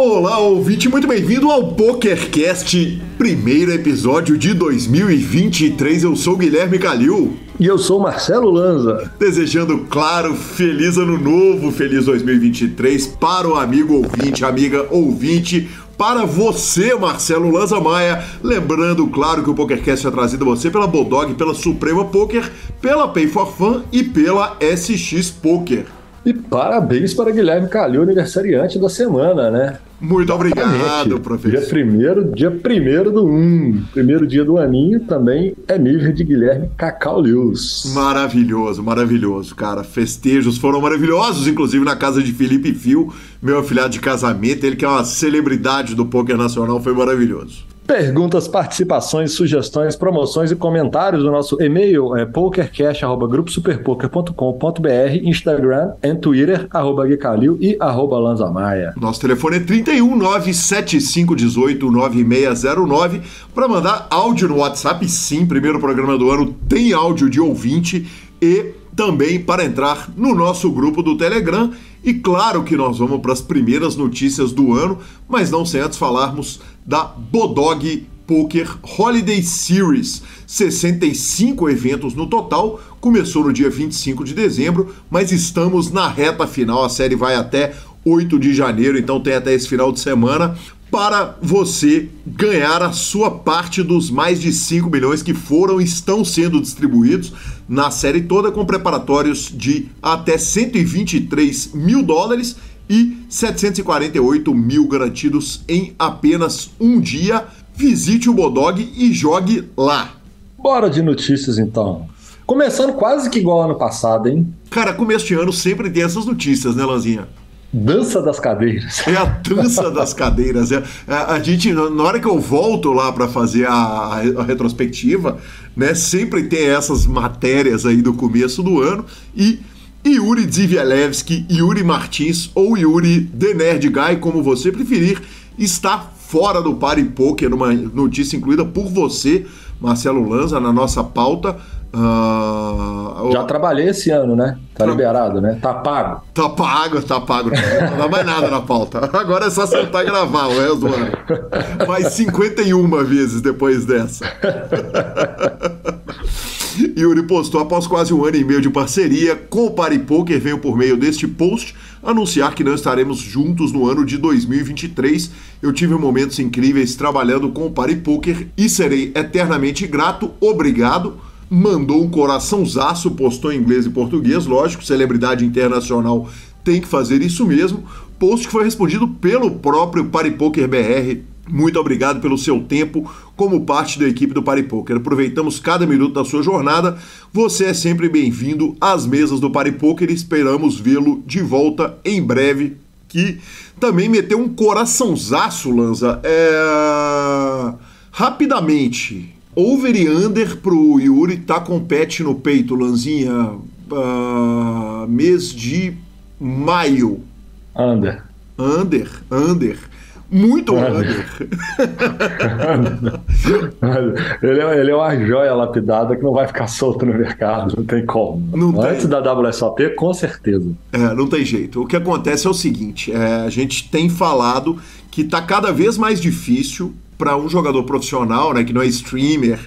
Olá, ouvinte, muito bem-vindo ao PokerCast, primeiro episódio de 2023. Eu sou o Guilherme Calil. E eu sou o Marcelo Lanza. Desejando, claro, feliz ano novo, feliz 2023 para o amigo ouvinte, amiga ouvinte, para você, Marcelo Lanza Maia. Lembrando, claro, que o PokerCast é trazido a você pela Bodog, pela Suprema Poker, pela Pay for Fun e pela SX Poker. E parabéns para Guilherme Calil, aniversariante da semana, né? Muito obrigado, professor. Dia 1º do 1, primeiro dia do aninho, também é nível de Guilherme Cacau Lewis. Maravilhoso, maravilhoso, cara. Festejos foram maravilhosos, inclusive na casa de Felipe Fio, meu afilhado de casamento, ele que é uma celebridade do poker nacional, foi maravilhoso. Perguntas, participações, sugestões, promoções e comentários do nosso e-mail é pokercast@gruposuperpoker.com.br, Instagram e Twitter, @guicalil e @lanzamaia. Nosso telefone é 31975189609 para mandar áudio no WhatsApp. Sim, primeiro programa do ano tem áudio de ouvinte e também para entrar no nosso grupo do Telegram. E claro que nós vamos para as primeiras notícias do ano, mas não sem antes falarmos da Bodog Poker Holiday Series. 65 eventos no total, começou no dia 25 de dezembro, mas estamos na reta final, a série vai até 8 de janeiro, então tem até esse final de semana para você ganhar a sua parte dos mais de 5 milhões que estão sendo distribuídos na série toda, com preparatórios de até 123 mil dólares e 748 mil garantidos em apenas um dia. Visite o Bodog e jogue lá. Bora de notícias então. Começando quase que igual ano passado, hein? Cara, começo de ano sempre tem essas notícias, né, Lanzinha? Dança das cadeiras. É a dança das cadeiras. A gente, na hora que eu volto lá para fazer a retrospectiva, né, sempre tem essas matérias aí do começo do ano e Yuri Zivielewski, Yuri Martins ou Yuri The Nerd Guy, como você preferir, está fora do Party Poker, numa notícia incluída por você, Marcelo Lanza, na nossa pauta. Já trabalhei esse ano, né? Tá liberado, né? Tá pago. Tá pago. Não dá mais nada na pauta. Agora é só sentar e gravar o resto do ano. Mais 51 vezes depois dessa. Yuri postou: após quase um ano e meio de parceria com o Party Poker, venho por meio deste post anunciar que não estaremos juntos no ano de 2023. Eu tive momentos incríveis trabalhando com o Party Poker e serei eternamente grato. Obrigado. Mandou um coraçãozaço, postou em inglês e português, lógico, celebridade internacional tem que fazer isso mesmo. Post que foi respondido pelo próprio Party Poker BR. Muito obrigado pelo seu tempo como parte da equipe do Party Poker. Aproveitamos cada minuto da sua jornada. Você é sempre bem-vindo às mesas do Party Poker e esperamos vê-lo de volta em breve. Que também meteu um coraçãozaço, Lanza. Rapidamente, over e under pro Yuri, tá com pet no peito, Lanzinha. Mês de maio. Under. Muito under. Ele é uma joia lapidada que não vai ficar solto no mercado, não tem como. Antes da WSOP, com certeza. Não tem jeito. O que acontece é o seguinte, a gente tem falado que tá cada vez mais difícil para um jogador profissional, né, que não é streamer,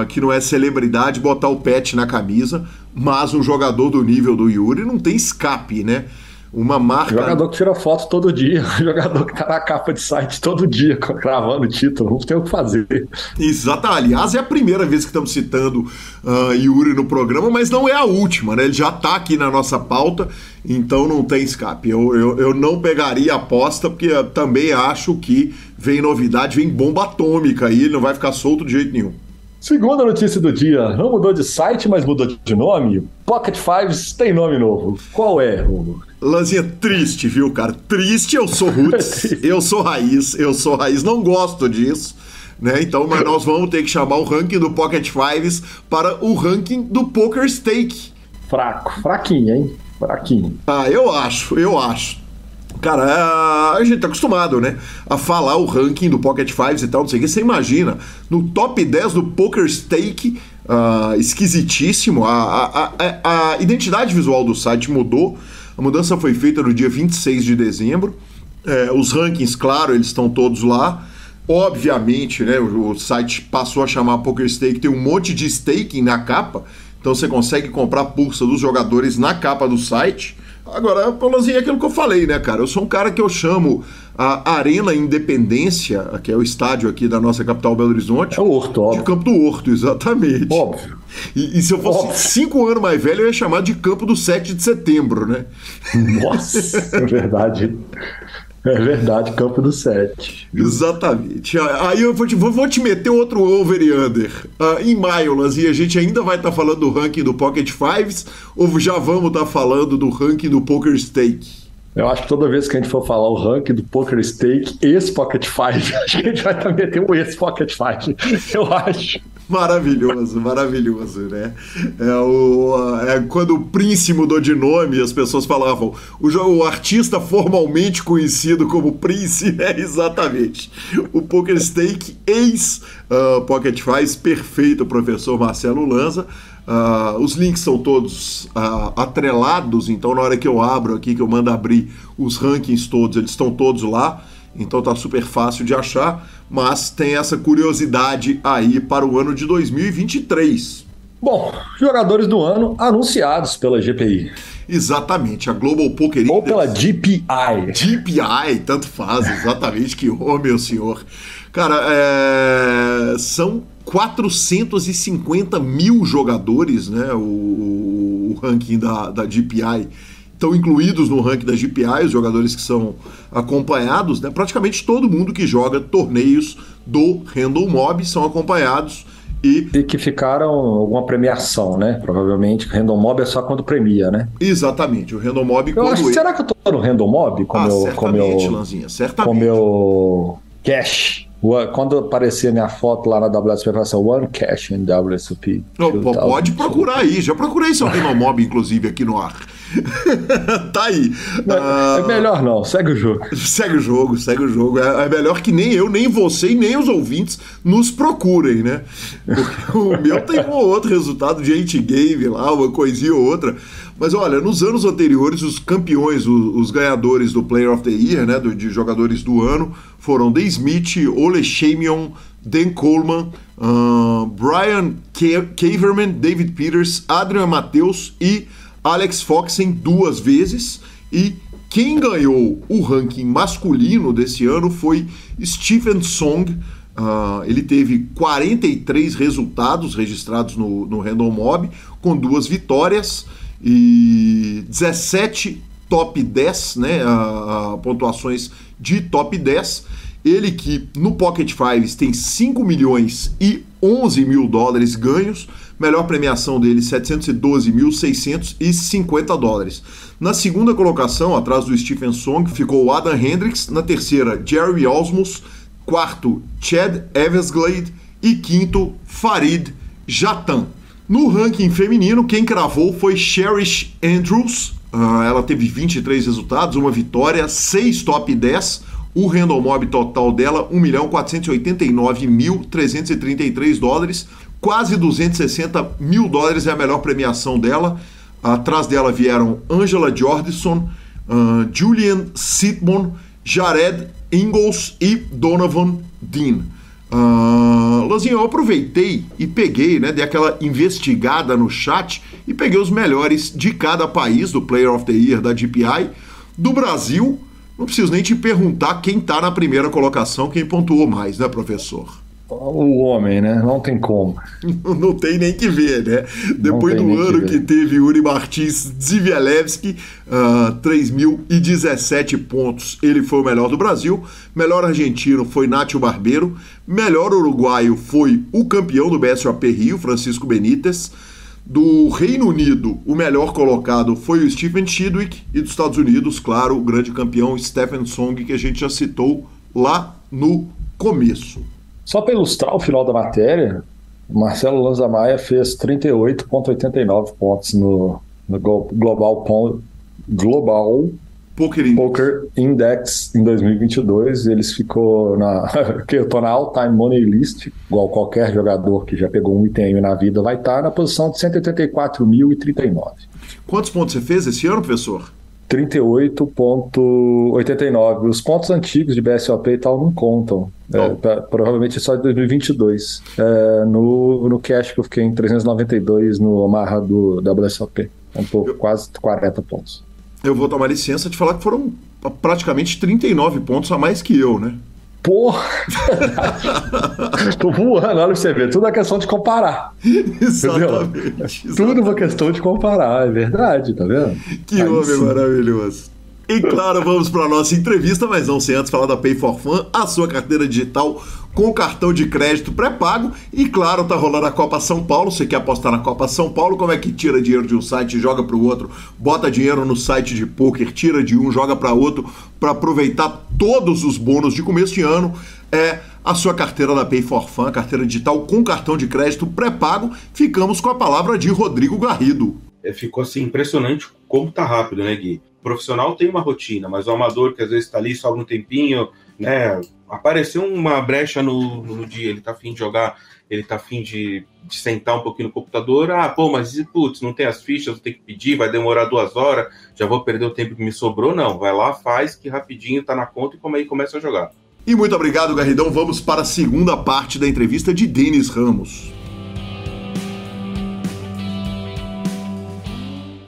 que não é celebridade, botar o pet na camisa, mas um jogador do nível do Yuri não tem escape, né? Uma marca... Jogador que tira foto todo dia, jogador que tá na capa de site todo dia, gravando o título, não tem o que fazer. Exato, aliás, é a primeira vez que estamos citando Yuri no programa, mas não é a última, né? Ele já tá aqui na nossa pauta, então não tem escape. Eu não pegaria a aposta, porque eu também acho que vem novidade, vem bomba atômica aí, ele não vai ficar solto de jeito nenhum. Segunda notícia do dia, não mudou de site, mas mudou de nome. Pocket Fives tem nome novo. Qual é, Hugo? Lanzinha, triste, viu, cara? Triste, eu sou roots, eu sou raiz, não gosto disso, né? Então, mas nós vamos ter que chamar o ranking do Pocket Fives para o ranking do Poker Stake. Fraquinho, hein? Fraquinho. Eu acho. Cara, a gente tá acostumado, né, a falar o ranking do Pocket Fives e tal, não sei o que. Você imagina, no top 10 do Poker Stake, esquisitíssimo, a identidade visual do site mudou. A mudança foi feita no dia 26 de dezembro. Os rankings, claro, eles estão todos lá. Obviamente, né, o site passou a chamar PokerStake, tem um monte de staking na capa, então você consegue comprar a pulsa dos jogadores na capa do site. Agora, Paulozinho, é aquilo que eu falei, né, cara? Eu sou um cara que eu chamo a Arena Independência, que é o estádio aqui da nossa capital, Belo Horizonte. É o Horto, óbvio. De Campo do Horto, exatamente. Óbvio. E se eu fosse 5 anos mais velho, eu ia chamar de Campo do 7 de Setembro, né? Nossa, é verdade. É verdade, Campo do 7. Exatamente. Aí eu vou te meter outro over e under. Em maio, e a gente ainda vai estar falando do ranking do Pocket Fives ou já vamos estar falando do ranking do PokerStake? Eu acho que toda vez que a gente for falar o ranking do PokerStake, esse Pocket Five, acho que a gente vai estar metendo esse Pocket Five, eu acho. Maravilhoso, maravilhoso, né? Quando o Prince mudou de nome, as pessoas falavam o artista formalmente conhecido como Prince, exatamente. O PokerStake ex-Pocket Fives, perfeito, professor Marcelo Lanza. Os links são todos atrelados, então na hora que eu abro aqui, que eu mando abrir os rankings todos, eles estão todos lá, então tá super fácil de achar, mas tem essa curiosidade aí para o ano de 2023. Bom, jogadores do ano anunciados pela GPI. Exatamente, a Global Poker Index. Ou pela GPI. GPI, tanto faz, exatamente, que meu senhor. Cara, são 450 mil jogadores, né? O ranking da GPI. Estão incluídos no ranking da GPI, os jogadores que são acompanhados, né? Praticamente todo mundo que joga torneios do Random Mob são acompanhados. E que ficaram alguma premiação, né? Provavelmente o Random Mob é só quando premia, né? Exatamente, o Random Mob... Será que eu tô no Random Mob? Certamente, Lanzinha, certamente. Com meu cash. Quando aparecer minha foto lá na WSOP, vai ser One Cash in WSOP. Pode procurar aí, já procurei seu Random Mob, inclusive, aqui no ar. Tá aí. É melhor não, segue o jogo. Segue o jogo. É melhor que nem eu, nem você e nem os ouvintes nos procurem, né? Porque o meu tem um ou outro resultado de 8 game lá, uma coisinha ou outra. Mas olha, nos anos anteriores, os campeões, os ganhadores do Player of the Year, né, de jogadores do ano, foram Dan Smith, Ole Shamion, Dan Coleman, Brian Kaverman, David Peters, Adrian Matheus e Alex Foxen 2 vezes. E quem ganhou o ranking masculino desse ano foi Stephen Song. Ele teve 43 resultados registrados no Random Mob, com 2 vitórias e 17 top 10, né, pontuações de top 10. Ele que no Pocket Fives tem 5 milhões e 11 mil dólares ganhos, melhor premiação dele 712.650 dólares. Na segunda colocação, atrás do Stephen Song, ficou o Adam Hendricks, na terceira Jerry Osmus, quarto Chad Eversglade e quinto Farid Jatan. No ranking feminino, quem cravou foi Cherish Andrews. Ela teve 23 resultados, uma vitória, 6 top 10. O Random Mob total dela, 1.489.333 dólares. Quase 260 mil dólares é a melhor premiação dela. Atrás dela vieram Angela Jordison, Julian Sitmon, Jared Ingalls e Donovan Dean. Lanzinho, eu aproveitei e peguei, né, dei aquela investigada no chat e peguei os melhores de cada país do Player of the Year da GPI. Do Brasil, não preciso nem te perguntar quem tá na primeira colocação, quem pontuou mais, né, professor? O homem, né? Não tem como. Não tem nem que ver, né? Depois do ano que teve Yuri Martins Zivielewski, 3.017 pontos, ele foi o melhor do Brasil. Melhor argentino foi Nátio Barbeiro. Melhor uruguaio foi o campeão do BSOP Rio, Francisco Benítez. Do Reino Unido, o melhor colocado foi o Stephen Chidwick. E dos Estados Unidos, claro, o grande campeão Stephen Song, que a gente já citou lá no começo. Só para ilustrar o final da matéria, o Marcelo Lanza Maia fez 38,89 pontos no Global Poker Index em 2022. Eles ficou que eu tô na all-time money list, igual qualquer jogador que já pegou um ITM na vida vai estar na posição de 184.039. Quantos pontos você fez esse ano, professor? 38,89. Os pontos antigos de BSOP e tal não contam. Provavelmente só de 2022. No cash que eu fiquei em 392 no Omaha do WSOP. Quase 40 pontos. Eu vou tomar licença de falar que foram praticamente 39 pontos a mais que eu, né? Porra! Tô voando, olha pra você ver. Tudo é questão de comparar. Exatamente. Tudo é uma questão de comparar, é verdade, tá vendo? Que homem maravilhoso. E claro, vamos para a nossa entrevista, mas não sem antes falar da Pay for Fun, a sua carteira digital com cartão de crédito pré-pago. E claro, tá rolando a Copa São Paulo. Você quer apostar na Copa São Paulo? Como é que tira dinheiro de um site e joga para o outro? Bota dinheiro no site de pôquer, tira de um, joga para outro, para aproveitar todos os bônus de começo de ano. É a sua carteira da Pay for Fun, carteira digital com cartão de crédito pré-pago. Ficamos com a palavra de Rodrigo Garrido. Ficou assim impressionante como tá rápido, né, Gui? O profissional tem uma rotina, mas o amador que às vezes tá ali só um tempinho, né? Apareceu uma brecha no dia, ele tá afim de jogar, ele tá afim de sentar um pouquinho no computador. Mas não tem as fichas, vou ter que pedir, vai demorar 2 horas, já vou perder o tempo que me sobrou. Não, vai lá, faz, que rapidinho tá na conta e aí começa a jogar. E muito obrigado, Garridão. Vamos para a segunda parte da entrevista de Denis Ramos.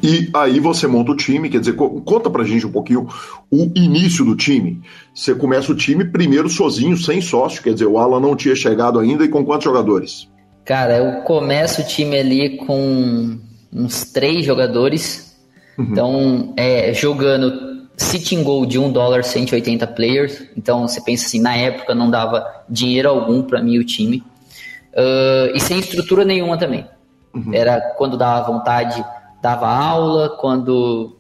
E aí você monta o time, quer dizer, conta pra gente um pouquinho o início do time. Você começa o time primeiro sozinho, sem sócio, quer dizer, o Alan não tinha chegado ainda, e com quantos jogadores? Cara, eu começo o time ali com uns 3 jogadores, então jogando sitting goal de $1, 180 players, então você pensa assim, na época não dava dinheiro algum pra mim o time, e sem estrutura nenhuma também. Era quando dava vontade, dava aula, quando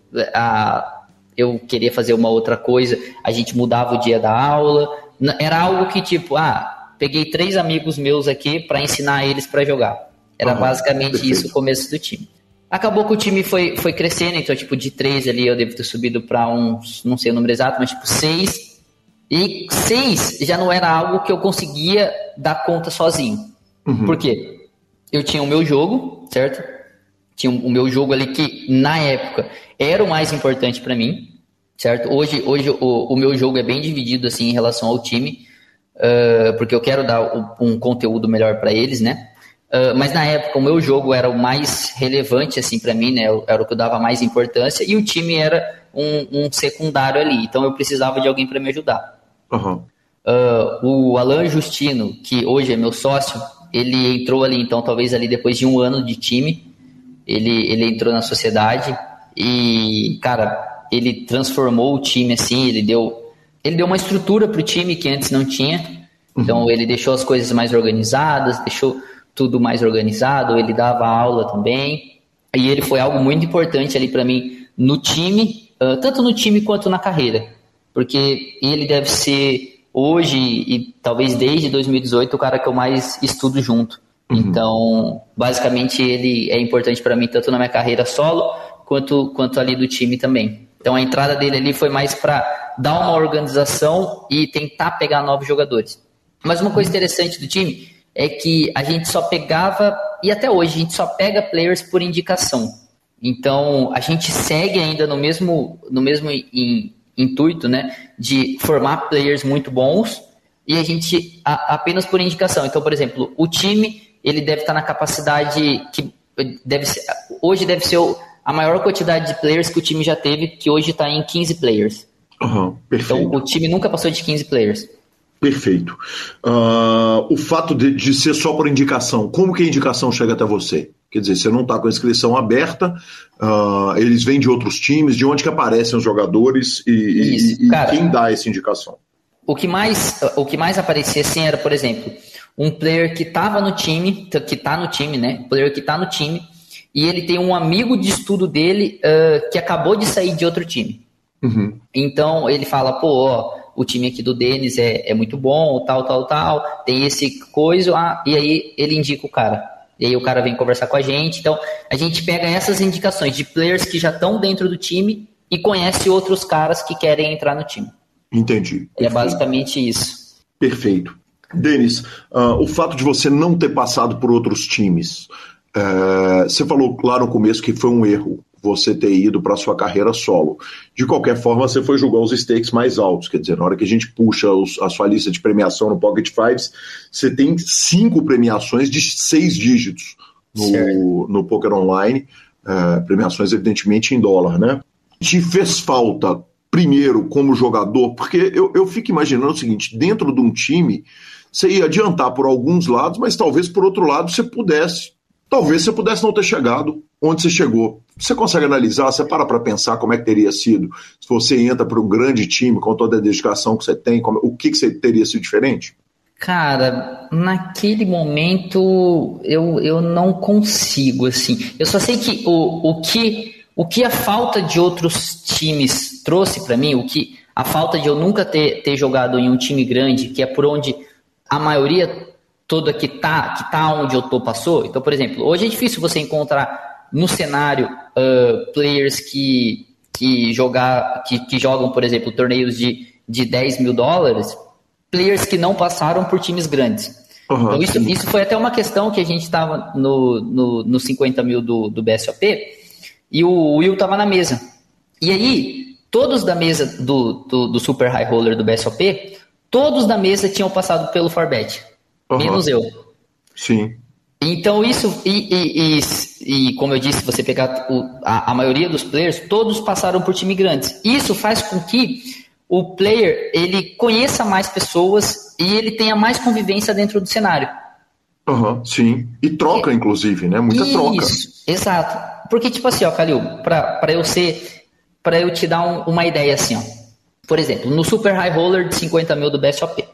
eu queria fazer uma outra coisa, a gente mudava o dia da aula. Era algo que tipo, peguei 3 amigos meus aqui para ensinar eles para jogar. Era basicamente isso o começo do time. Acabou que o time foi crescendo, então tipo de 3 ali eu devo ter subido para uns, não sei o número exato, mas tipo 6. E 6 já não era algo que eu conseguia dar conta sozinho. Por quê? Eu tinha o meu jogo, certo? Tinha o meu jogo ali que, na época, era o mais importante para mim, certo? Hoje o meu jogo é bem dividido, assim, em relação ao time, porque eu quero dar um conteúdo melhor para eles, né? Mas, na época, o meu jogo era o mais relevante, assim, para mim, né? Era o que eu dava mais importância, e o time era um secundário ali. Então, eu precisava de alguém para me ajudar. O Alan Justino, que hoje é meu sócio, ele entrou ali, então, talvez ali depois de 1 ano de time. Ele entrou na sociedade e, cara, ele transformou o time, assim, ele deu uma estrutura pro time que antes não tinha. Então, ele deixou as coisas mais organizadas, deixou tudo mais organizado, ele dava aula também. E ele foi algo muito importante ali para mim no time, tanto no time quanto na carreira. Porque ele deve ser, hoje e talvez desde 2018, o cara que eu mais estudo junto. Então, basicamente, ele é importante para mim tanto na minha carreira solo, quanto ali do time também. Então, a entrada dele ali foi mais para dar uma organização e tentar pegar novos jogadores. Mas uma coisa interessante do time é que a gente só pegava, e até hoje, a gente só pega players por indicação. Então, a gente segue ainda no mesmo intuito, né, de formar players muito bons, e a gente apenas por indicação. Então, por exemplo, o time... ele deve estar na capacidade que hoje deve ser a maior quantidade de players que o time já teve, que hoje está em 15 players. Perfeito. Então o time nunca passou de 15 players. Perfeito. O fato de ser só por indicação, como que a indicação chega até você? Quer dizer, você não está com a inscrição aberta, eles vêm de outros times, de onde que aparecem os jogadores e cara, quem dá essa indicação? O que mais aparecia assim era, por exemplo, um player que estava no time, que está no time, né? Player que está no time, e ele tem um amigo de estudo dele que acabou de sair de outro time. Então ele fala, o time aqui do Denis é muito bom, tal, tem esse coisa, e aí ele indica o cara. E aí o cara vem conversar com a gente. Então a gente pega essas indicações de players que já estão dentro do time e conhece outros caras que querem entrar no time. Entendi. É basicamente isso. Perfeito. Denis, o fato de você não ter passado por outros times, você falou lá no começo que foi um erro. você ter ido para a sua carreira solo. De qualquer forma, você foi jogar os stakes mais altos, quer dizer, na hora que a gente puxa a sua lista de premiação no Pocket Fives, você tem 5 premiações de 6 dígitos no Poker Online, premiações evidentemente em dólar, né? Te fez falta, primeiro, como jogador, porque eu fico imaginando o seguinte, dentro de um time, você ia adiantar por alguns lados, mas talvez por outro lado você pudesse não ter chegado onde você chegou. Você consegue analisar, você para pensar como é que teria sido se você entra para um grande time com toda a dedicação que você tem, o que você teria sido diferente? Cara, naquele momento eu não consigo, assim. Eu só sei que o que a falta de outros times trouxe para mim, a falta de eu nunca ter jogado em um time grande, que é por onde a maioria toda que tá onde eu tô passou. Então, por exemplo, hoje é difícil você encontrar no cenário players que jogam, por exemplo, torneios de $10 mil, players que não passaram por times grandes. Então isso foi até uma questão que a gente estava no 50 mil do BSOP e o Will estava na mesa. E aí, todos da mesa do Super High Roller do BSOP, todos da mesa tinham passado pelo Forbet, menos eu. Sim. Então isso, e como eu disse, você pegar a maioria dos players, todos passaram por time grandes. Isso faz com que o player ele conheça mais pessoas e ele tenha mais convivência dentro do cenário. Sim. E troca, inclusive, né? Muita troca. Isso, exato. Porque, tipo assim, ó, Calil, para eu te dar uma ideia assim, ó. Por exemplo, no Super High Roller de 50 mil do BSOP,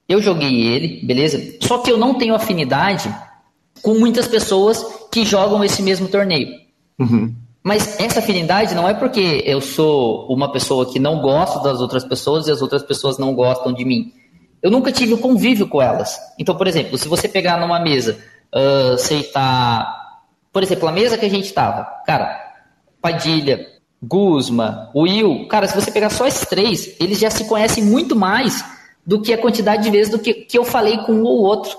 eu joguei ele, beleza? Só que eu não tenho afinidade com muitas pessoas que jogam esse mesmo torneio. Mas essa afinidade não é porque eu sou uma pessoa que não gosta das outras pessoas e as outras pessoas não gostam de mim. Eu nunca tive o convívio com elas. Então, por exemplo, se você pegar numa mesa, por exemplo, a mesa que a gente tava, cara, Padilha, Guzma, Will, cara, se você pegar só esses 3, eles já se conhecem muito mais do que a quantidade de vezes do que eu falei com um ou outro.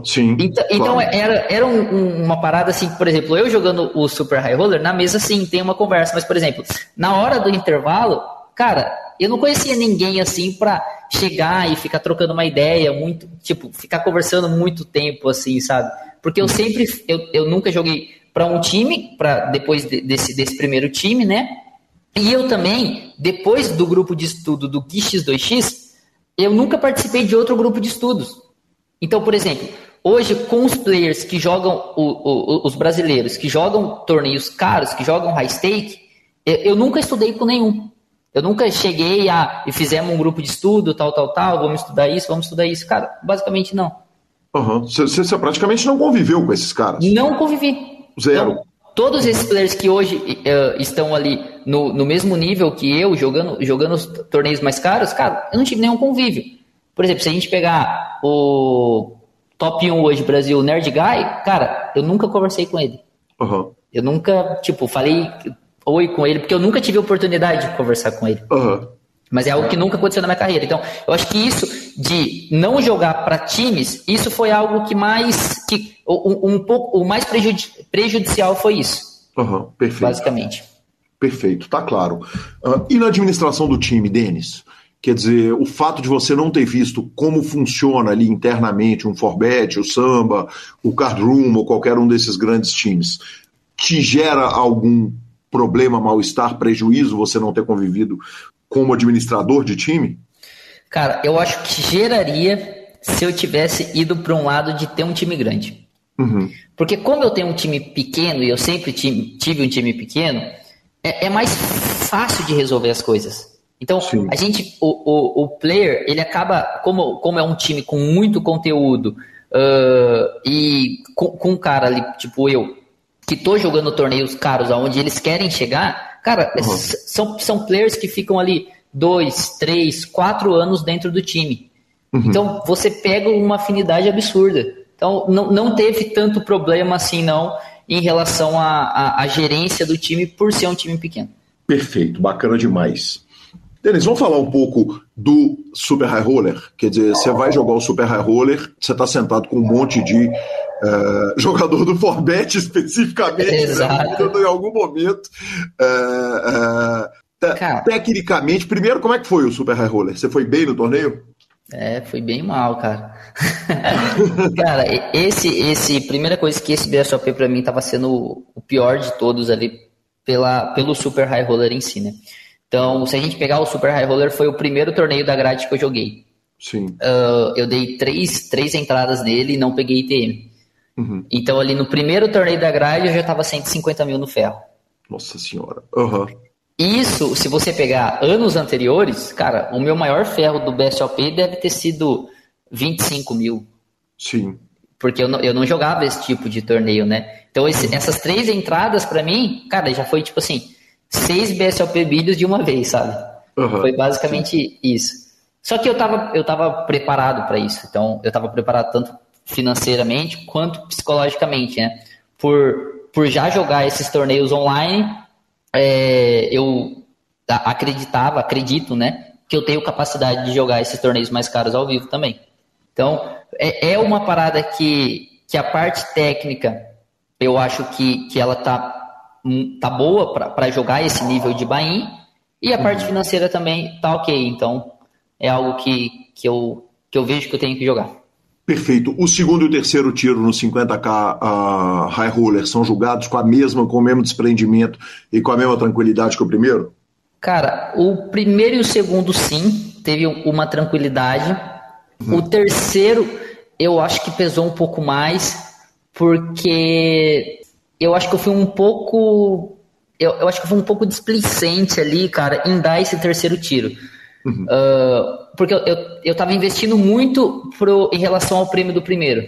Sim. Então era uma parada assim, por exemplo, eu jogando o Super High Roller, na mesa sim, tem uma conversa, mas por exemplo, na hora do intervalo, cara, eu não conhecia ninguém assim pra chegar e ficar trocando uma ideia, muito, tipo, ficar conversando muito tempo assim, sabe? Porque eu nunca joguei pra um time, depois desse primeiro time, né? E eu também, depois do grupo de estudo do X2X, eu nunca participei de outro grupo de estudos. Então, por exemplo, hoje com os players que jogam, os brasileiros que jogam torneios caros, que jogam high stake, eu nunca estudei com nenhum. Eu nunca cheguei e fizemos um grupo de estudo, tal, vamos estudar isso. Cara, basicamente não. Você praticamente não conviveu com esses caras? Não convivi. Zero. Então, todos esses players que hoje estão ali no mesmo nível que eu, jogando os torneios mais caros, cara, eu não tive nenhum convívio. Por exemplo, se a gente pegar o top 1 hoje Brasil, Nerd Guy, cara, eu nunca conversei com ele. Eu nunca, falei oi com ele, porque eu nunca tive a oportunidade de conversar com ele. Mas é algo que nunca aconteceu na minha carreira. Então, eu acho que isso de não jogar para times, isso foi algo que mais, o mais prejudicial foi isso. Perfeito. Basicamente. Perfeito, tá claro. E na administração do time, Denis? Quer dizer, o fato de você não ter visto como funciona ali internamente um Forbet, o Samba, o Card Room ou qualquer um desses grandes times, te gera algum problema, mal-estar, prejuízo você não ter convivido como administrador de time? Cara, eu acho que geraria se eu tivesse ido para um lado de ter um time grande. Porque como eu tenho um time pequeno e eu sempre tive um time pequeno, é mais fácil de resolver as coisas. Então, sim, a gente, o player, ele acaba, como é um time com muito conteúdo e com um cara ali, tipo eu, que tô jogando torneios caros aonde eles querem chegar, cara, são players que ficam ali 2, 3, 4 anos dentro do time. Então, você pega uma afinidade absurda. Então, não teve tanto problema assim, não, em relação à gerência do time por ser um time pequeno. Perfeito, bacana demais. Denis, vamos falar um pouco do Super High Roller? Quer dizer, você vai jogar o Super High Roller, você está sentado com um monte de jogador do Forbet especificamente, exato. Né, em algum momento. Tecnicamente, primeiro, como é que foi o Super High Roller? Você foi bem no torneio? Foi bem mal, cara. Cara, primeira coisa que esse BSOP pra mim tava sendo o pior de todos ali pelo Super High Roller em si, né? Então, se a gente pegar o Super High Roller, foi o primeiro torneio da grade que eu joguei. Sim. Eu dei três entradas nele e não peguei ITM. Uhum. Então, ali no primeiro torneio da grade, eu já tava 150 mil no ferro. Nossa senhora. Uhum. Isso, se você pegar anos anteriores, cara, o meu maior ferro do BSOP deve ter sido 25 mil. Sim. Porque eu não jogava esse tipo de torneio, né? Então, essas 3 entradas pra mim, cara, já foi tipo assim, 6 BSOP vídeos de uma vez, sabe? Uhum. Foi basicamente isso. Só que eu tava preparado pra isso. Então, eu tava preparado tanto financeiramente quanto psicologicamente, né? Por já jogar esses torneios online, eu acredito, né? Que eu tenho capacidade de jogar esses torneios mais caros ao vivo também. Então, é uma parada que a parte técnica, eu acho que ela tá boa para jogar esse nível de buy-in, e a parte financeira também tá ok. Então, é algo que eu vejo que eu tenho que jogar. Perfeito. O segundo e o terceiro tiro no 50K High Roller são julgados com o mesmo desprendimento e com a mesma tranquilidade que o primeiro? Cara, o primeiro e o segundo sim, teve uma tranquilidade. O terceiro, eu acho que pesou um pouco mais, porque eu acho que eu fui um pouco... Eu acho que eu fui um pouco displicente ali, cara, em dar esse terceiro tiro. Porque eu tava investindo muito em relação ao prêmio do primeiro.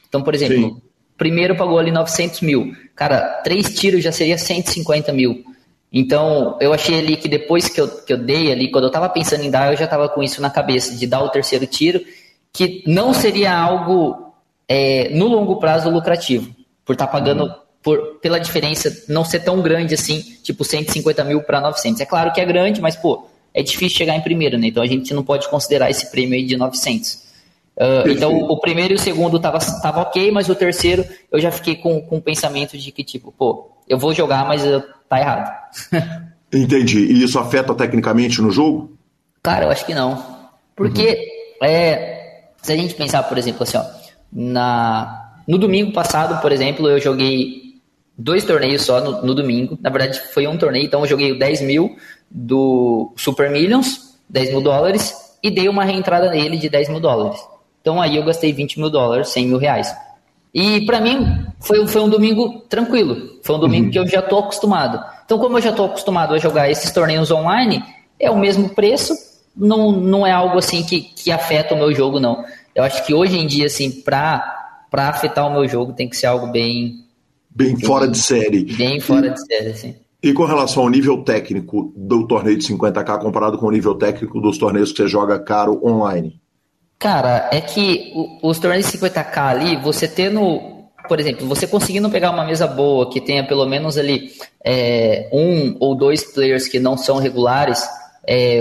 Então, por exemplo, o primeiro pagou ali 900 mil. Cara, 3 tiros já seria 150 mil. Então, eu achei ali que depois que eu dei ali, quando eu tava pensando em dar, eu já tava com isso na cabeça, de dar o terceiro tiro, que não seria algo no longo prazo lucrativo, por estar pagando pela diferença não ser tão grande assim, tipo 150 mil para 900. É claro que é grande, mas é difícil chegar em primeiro, né? Então a gente não pode considerar esse prêmio aí de 900. Então o primeiro e o segundo tava ok, mas o terceiro eu já fiquei com o pensamento de que tipo, eu vou jogar, mas tá errado. Entendi. E isso afeta tecnicamente no jogo? Cara, eu acho que não. Porque se a gente pensar, por exemplo, assim, ó, no domingo passado, por exemplo, eu joguei 2 torneios só no domingo. Na verdade, foi um torneio, então eu joguei o 10 mil do Super Millions, 10 mil dólares, e dei uma reentrada nele de 10 mil dólares. Então aí eu gastei 20 mil dólares, 100 mil reais. E pra mim foi um domingo tranquilo, foi um domingo que eu já tô acostumado. Então como eu já tô acostumado a jogar esses torneios online, é o mesmo preço, não é algo assim que afeta o meu jogo, não. Eu acho que hoje em dia, assim, pra afetar o meu jogo tem que ser algo bem fora de série. Bem fora de série, sim. E com relação ao nível técnico do torneio de 50K comparado com o nível técnico dos torneios que você joga caro online? Cara, é que os torneios de 50K ali, você tendo, por exemplo, você conseguindo pegar uma mesa boa, que tenha pelo menos ali 1 ou 2 players que não são regulares,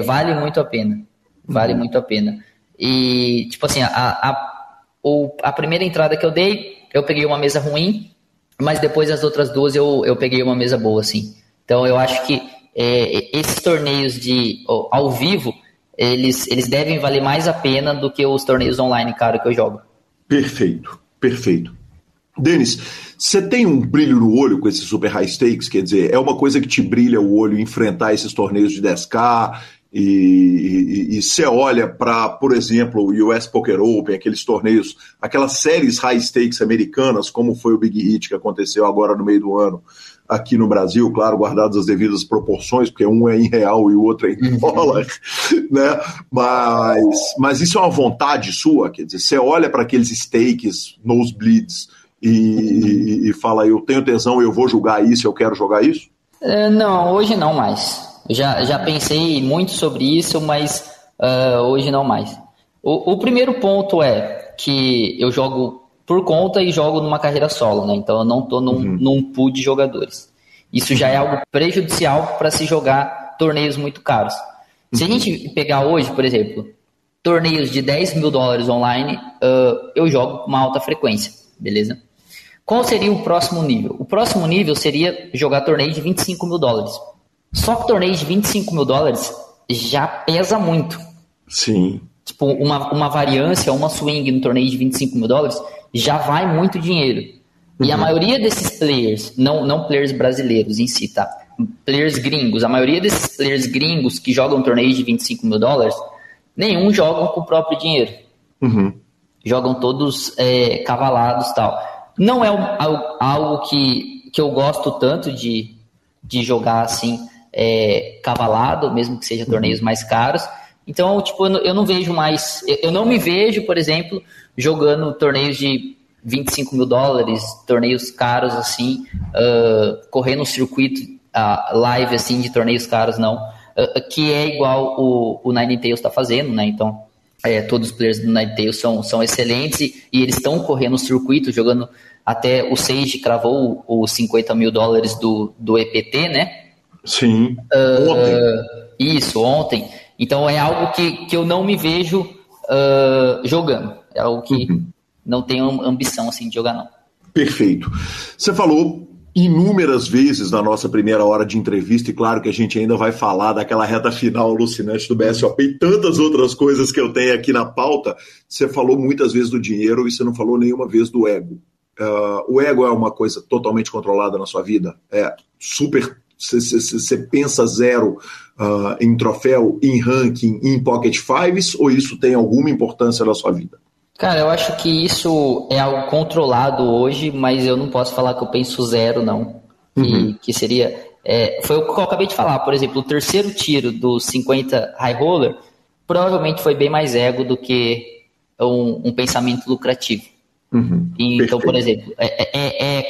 vale muito a pena. Vale muito a pena. E, tipo assim, a primeira entrada que eu dei, eu peguei uma mesa ruim, mas depois as outras 2 eu peguei uma mesa boa, assim. Então eu acho que esses torneios ao vivo, eles devem valer mais a pena do que os torneios online, cara, que eu jogo. Perfeito, perfeito. Denis, você tem um brilho no olho com esses super high stakes? Quer dizer, é uma coisa que te brilha o olho enfrentar esses torneios de 10K e você olha para, por exemplo, o US Poker Open, aqueles torneios, aquelas séries high stakes americanas, como foi o Big Hit que aconteceu agora no meio do ano aqui no Brasil, claro, guardadas as devidas proporções, porque um é em real e o outro é em dólar, né? Mas isso é uma vontade sua? Quer dizer, você olha para aqueles stakes, nosebleeds, e fala, eu tenho tesão, eu vou jogar isso, eu quero jogar isso? Não, hoje não mais. Já pensei muito sobre isso, mas hoje não mais. O primeiro ponto é que eu jogo por conta e jogo numa carreira solo, né? Então eu não estou num pool de jogadores. Isso já é algo prejudicial para se jogar torneios muito caros. Se a gente pegar hoje, por exemplo, torneios de $10 mil online, eu jogo com uma alta frequência, beleza? Qual seria o próximo nível? O próximo nível seria jogar torneio de $25 mil. Só que torneio de $25 mil já pesa muito. Sim. Tipo, uma variância, uma swing no torneio de $25 mil já vai muito dinheiro. E a maioria desses players, não players brasileiros em si, tá? Players gringos, a maioria desses players gringos que jogam torneios de $25 mil, nenhum jogam com o próprio dinheiro. Jogam todos cavalados e tal. Não é algo que eu gosto tanto de jogar assim, cavalado, mesmo que seja torneios mais caros. Então, tipo, eu não vejo mais... Eu não me vejo, por exemplo, jogando torneios de $25 mil, torneios caros assim, correndo um circuito live assim de torneios caros, não. Que é igual o Ninetales está fazendo, né? Então, todos os players do Ninetales são excelentes e eles estão correndo o circuito, jogando até o Sage cravou os $50 mil do EPT, né? Sim, ontem. Isso, ontem. Então é algo que eu não me vejo jogando. É algo que não tenho ambição assim, de jogar, não. Perfeito. Você falou inúmeras vezes na nossa primeira hora de entrevista, e claro que a gente ainda vai falar daquela reta final alucinante do BSOP e tantas outras coisas que eu tenho aqui na pauta. Você falou muitas vezes do dinheiro e você não falou nenhuma vez do ego. O ego é uma coisa totalmente controlada na sua vida? Super... Você pensa zero em troféu, em ranking, em pocket fives, ou isso tem alguma importância na sua vida? Cara, eu acho que isso é algo controlado hoje, mas eu não posso falar que eu penso zero, não. Que seria... foi o que eu acabei de falar. Por exemplo, o terceiro tiro do 50 high roller provavelmente foi bem mais ego do que um pensamento lucrativo. Então, por exemplo,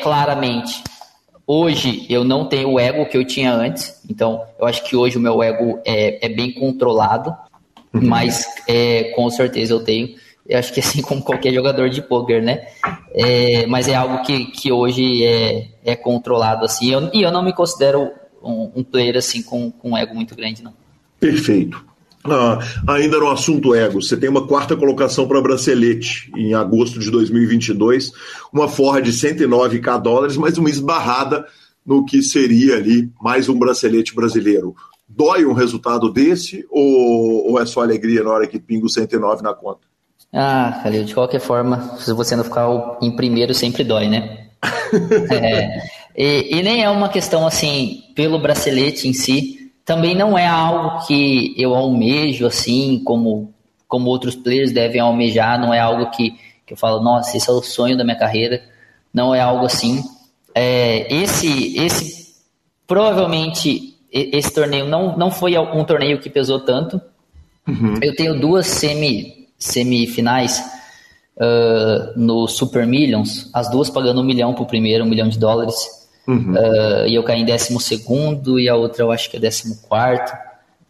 claramente... Hoje eu não tenho o ego que eu tinha antes, então eu acho que hoje o meu ego é bem controlado, mas com certeza eu tenho. Eu acho que assim como qualquer jogador de poker, né? Mas é algo que hoje é controlado assim, e eu não me considero um player assim com um ego muito grande, não. Perfeito. Ainda no assunto ego, você tem uma quarta colocação para bracelete em agosto de 2022, uma forra de $109k, mas uma esbarrada no que seria ali mais um bracelete brasileiro. Dói um resultado desse ou é só alegria na hora que pinga o 109 na conta? Calil, de qualquer forma, se você não ficar em primeiro, sempre dói, né? E nem é uma questão assim, pelo bracelete em si. Também não é algo que eu almejo, assim, como outros players devem almejar, não é algo que eu falo, nossa, esse é o sonho da minha carreira, não é algo assim. Provavelmente, esse torneio não foi um torneio que pesou tanto. Eu tenho duas semifinais no Super Millions, as duas pagando $1 milhão pro primeiro, $1 milhão. E eu caí em 12º e a outra eu acho que é 14º.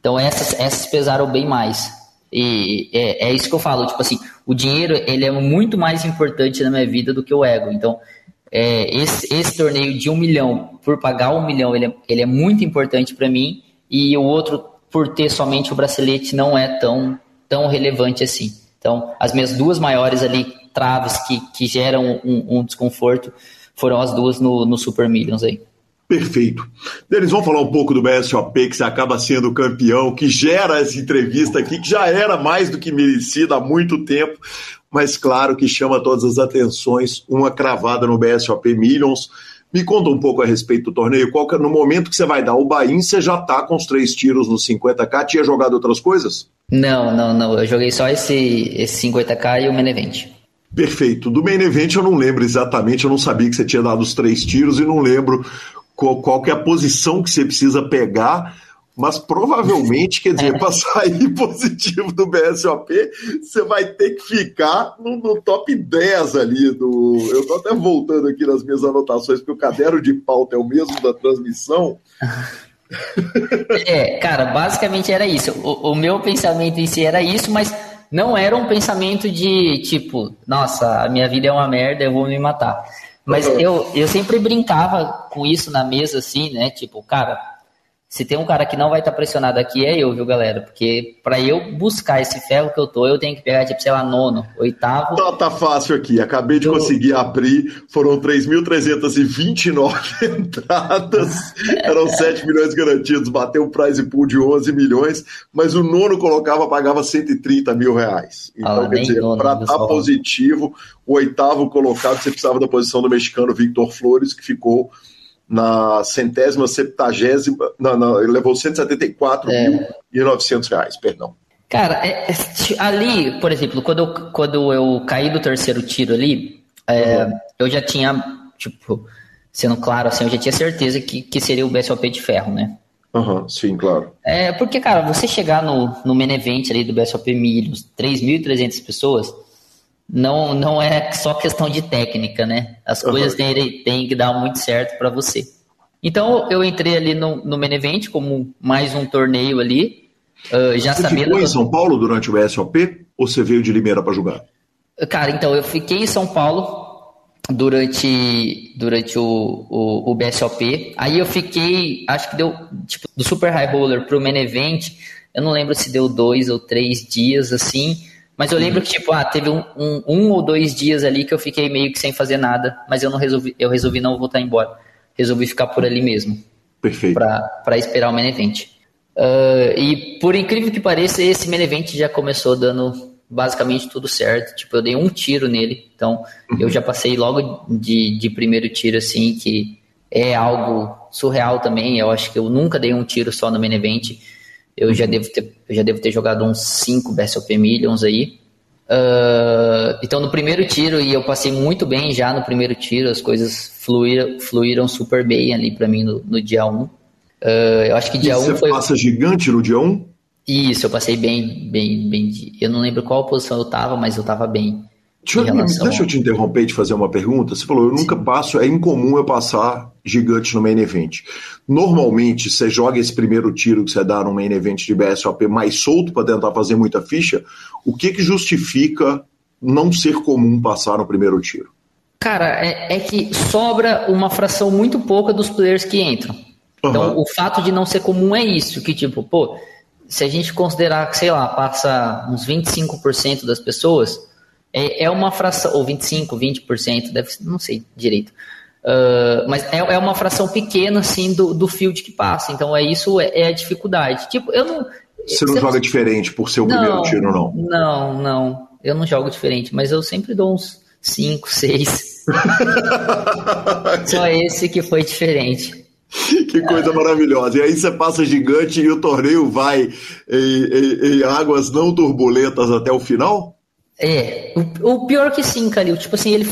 Então essas pesaram bem mais. E é isso que eu falo, tipo assim, o dinheiro ele é muito mais importante na minha vida do que o ego. Então esse torneio de $1 milhão, por pagar $1 milhão, ele é muito importante para mim, e o outro, por ter somente o bracelete, não é tão relevante assim. Então as minhas duas maiores ali traves que geram um desconforto foram as duas no Super Millions aí. Perfeito. Denis, vamos falar um pouco do BSOP, que você acaba sendo campeão, que gera essa entrevista aqui, que já era mais do que merecida há muito tempo, mas claro que chama todas as atenções, uma cravada no BSOP Millions. Me conta um pouco a respeito do torneio. No momento que você vai dar o buy-in, você já está com os 3 tiros no 50k? Tinha jogado outras coisas? Não. Eu joguei só esse 50k e o main event. Perfeito. Do main event eu não lembro exatamente, eu não sabia que você tinha dado os 3 tiros e não lembro qual que é a posição que você precisa pegar, mas provavelmente, quer dizer, para sair positivo do BSOP, você vai ter que ficar no top 10 ali do... Eu estou até voltando aqui nas minhas anotações, porque o caderno de pauta é o mesmo da transmissão. Cara, basicamente era isso. O meu pensamento em si era isso, mas não era um pensamento de tipo, nossa, a minha vida é uma merda, eu vou me matar. Mas eu sempre brincava com isso na mesa, assim, né? Tipo, cara, se tem um cara que não vai estar pressionado aqui, é eu, viu, galera? Porque pra eu buscar esse ferro que eu tô, eu tenho que pegar, tipo, sei lá, 9º, 8º. Tá fácil aqui. Acabei de conseguir abrir. Foram 3.329 entradas. Eram 7 milhões garantidos. Bateu o prize pool de 11 milhões. Mas o 9º pagava 130 mil reais. Então, quer dizer, para estar positivo, o 8º colocado, você precisava da posição do mexicano Victor Flores, que ficou na 170ª, ele levou 174.900 reais, perdão. Cara, ali, por exemplo, quando eu caí do terceiro tiro ali, eu já tinha, tipo, sendo claro, assim, eu já tinha certeza que seria o BSOP de ferro, né? Sim, claro. Porque, cara, você chegar no main event ali do BSOP Milhos, 3.300 pessoas, não é só questão de técnica, né? As coisas têm que dar muito certo para você. Então, eu entrei ali no main event como mais um torneio ali. Já você sabendo ficou em São Paulo durante o BSOP ou você veio de Limeira para jogar? Cara, então, eu fiquei em São Paulo durante o BSOP. Aí eu fiquei, acho que deu, tipo, do Super High Roller pro main event, eu não lembro se deu 2 ou 3 dias, assim. Mas eu lembro que, tipo, teve um ou 2 dias ali que eu fiquei meio que sem fazer nada, mas eu resolvi não voltar embora. Resolvi ficar por ali mesmo. Perfeito. Pra esperar o main event. E por incrível que pareça, esse main event já começou dando basicamente tudo certo. Tipo, eu dei um tiro nele, então eu já passei logo de primeiro tiro, assim, que é algo surreal também. Eu acho que eu nunca dei um tiro só no main event. Eu já devo ter jogado uns 5 BSOP Millions aí. Então no primeiro tiro, e eu passei muito bem já no primeiro tiro, as coisas fluíram super bem ali pra mim no dia 1. Eu acho que dia 1 foi... Você passa gigante no dia 1? Isso, eu passei bem. Eu não lembro qual posição eu tava, mas eu tava bem. Deixa eu te interromper e te fazer uma pergunta. Você falou, eu nunca passo, é incomum eu passar gigante no main event. Normalmente, você joga esse primeiro tiro que você dá no main event de BSOP mais solto para tentar fazer muita ficha. O que justifica não ser comum passar no primeiro tiro? Cara, é que sobra uma fração muito pouca dos players que entram. Então, o fato de não ser comum é isso, que tipo, pô, se a gente considerar que, sei lá, passa uns 25% das pessoas... É uma fração, ou 25%, 20%, não sei direito. Mas é uma fração pequena, assim, do field que passa. Então, isso é a dificuldade. Tipo, eu não... Você não joga diferente por ser o primeiro tiro, não? Não. Eu não jogo diferente, mas eu sempre dou uns 5, 6. Só esse que foi diferente. Que coisa maravilhosa. E aí você passa gigante e o torneio vai em águas não turbulentas até o final? O pior que sim, Calil, tipo assim, ele